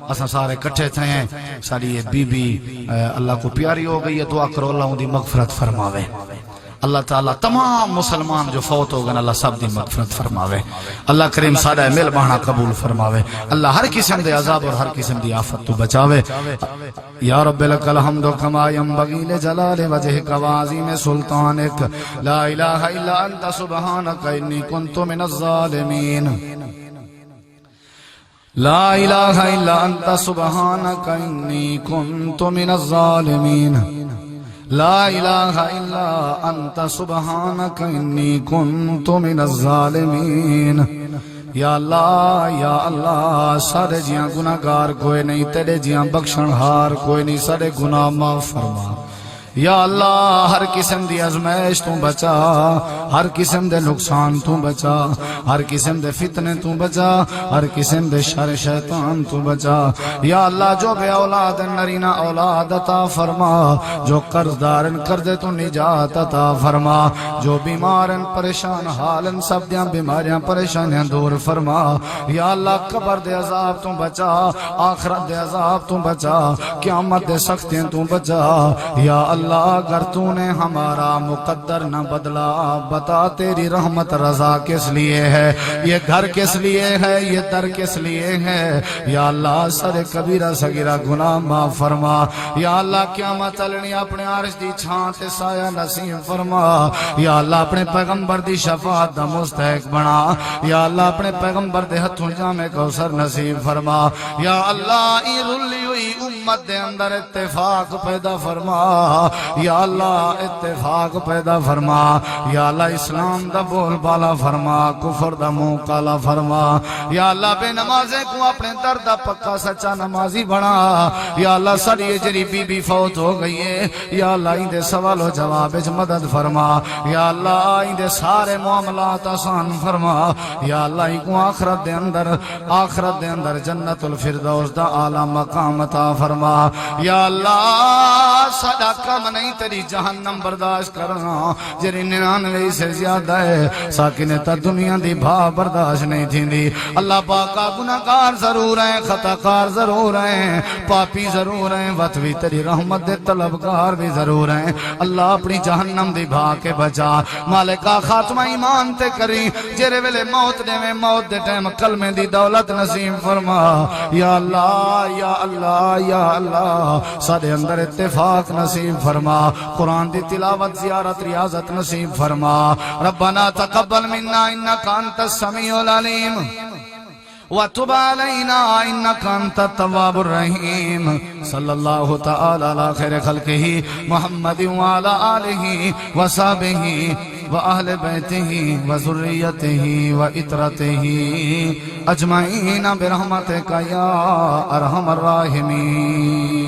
اساں سارے کٹھے تھے ہیں ساری بی بی اللہ کو پیاری ہو گئی ہے دعا کرو اللہ ان دی مغفرت فرماوے اللہ تعالیٰ تمام مسلمان جو فوت ہو گئے اللہ سب دی مغفرت فرماوے اللہ کریم سادہ مل بہنا قبول فرماوے اللہ ہر قسم دے عذاب اور ہر قسم دی آفت تو بچاوے یا رب لک الحمد کما ینبغی لجلال وجہک وعظیم سلطانک لا الہ الا انت سبحانک انی کنت من الظالمین لا الہ الا انت سبحانک انی کنت من الظالمین لا الہ الا انت سبحانک انی کنت من الظالمین یا اللہ سارے جیاں گناہگار کوئی نہیں تیرے جیاں بخشن ہار کوئی نہیں سارے گناہ معاف فرما یا اللہ ہر قسم دی ازمائش تو بچا ہر قسم دے نقصان تو بچا ہر قسم دے فتنے تو بچا ہر قسم دے شر شیطان تو بچا یا اللہ جو بے اولاد نرینہ اولاد عطا فرما جو قرض دارن قرضے تو نجات عطا فرما جو بیمارن پریشان حالن سب دیاں بیماریاں پریشانیاں دور فرما یا اللہ قبر دے عذاب تو بچا آخرت دے عذاب تو بچا قیامت دے سختیاں تو بچا یا اللہ اگر تو نے ہمارا مقدر نہ بدلا بتا تیری رحمت رضا کس لیے ہے یہ گھر کس لیے ہے یہ در کس لیے ہے یا اللہ سر کبیرہ صغیرہ گناہ معاف فرما یا اللہ قیامت چلنی اپنے عرش دی چھان تے سایہ نصیب فرما یا اللہ اپنے پیغمبر دی شفاعت دا مستحق بنا یا اللہ اپنے پیغمبر دے ہتھوں جام کوثر نصیب فرما یا اللہ ای رلی ہوئی امت دے اندر اتفاق پیدا فرما یا اللہ اتفاق پیدا فرما یا اللہ اسلام دا بول بالا فرما کفر دا منہ کالا فرما یا اللہ بے نمازے کو اپنے در دا پکا سچا نمازی بنا یا اللہ ساری جری بی بی فوت ہو گئی ہے یا اللہ ان دے سوال و جواب اچ مدد فرما یا اللہ ان دے سارے معاملات آسان فرما یا اللہ ان کو آخرت دے اندر جنت الفردوس دا اعلی مقام عطا فرما یا اللہ صدقہ نہیں تیری جہنم برداشت کرنا جری 99 سے زیادہ ہے ساکنے تا دنیا دی بھا برداشت نہیں تھی دی اللہ پاکا گناہگار ضرور ہیں خطاکار ضرور ہیں پاپی ضرور ہیں وطوی تیری رحمت دے طلبگار بھی ضرور ہیں اللہ اپنی جہنم دی بھا کے بچا مالکہ خاتمہ ایمان تے کری جرے ویلے موت دے میں موت دے ٹیم کلمے دی دولت نصیب فرما یا اللہ یا اللہ یا اللہ سارے اندر اتفاق نصیب فرما قرآن دی تلاوت زیارت ریاضت نصیب فرما ربنا تقبل منا انکا انت السمیع العلیم وتب علینا انکا انت التواب الرحیم صلی اللہ تعالی علی خیر خلقہ محمد وعلی آلہ وصحبہ وأهل بيته وذريته وإترته أجمعين برحمتك يا أرحم الراحمين.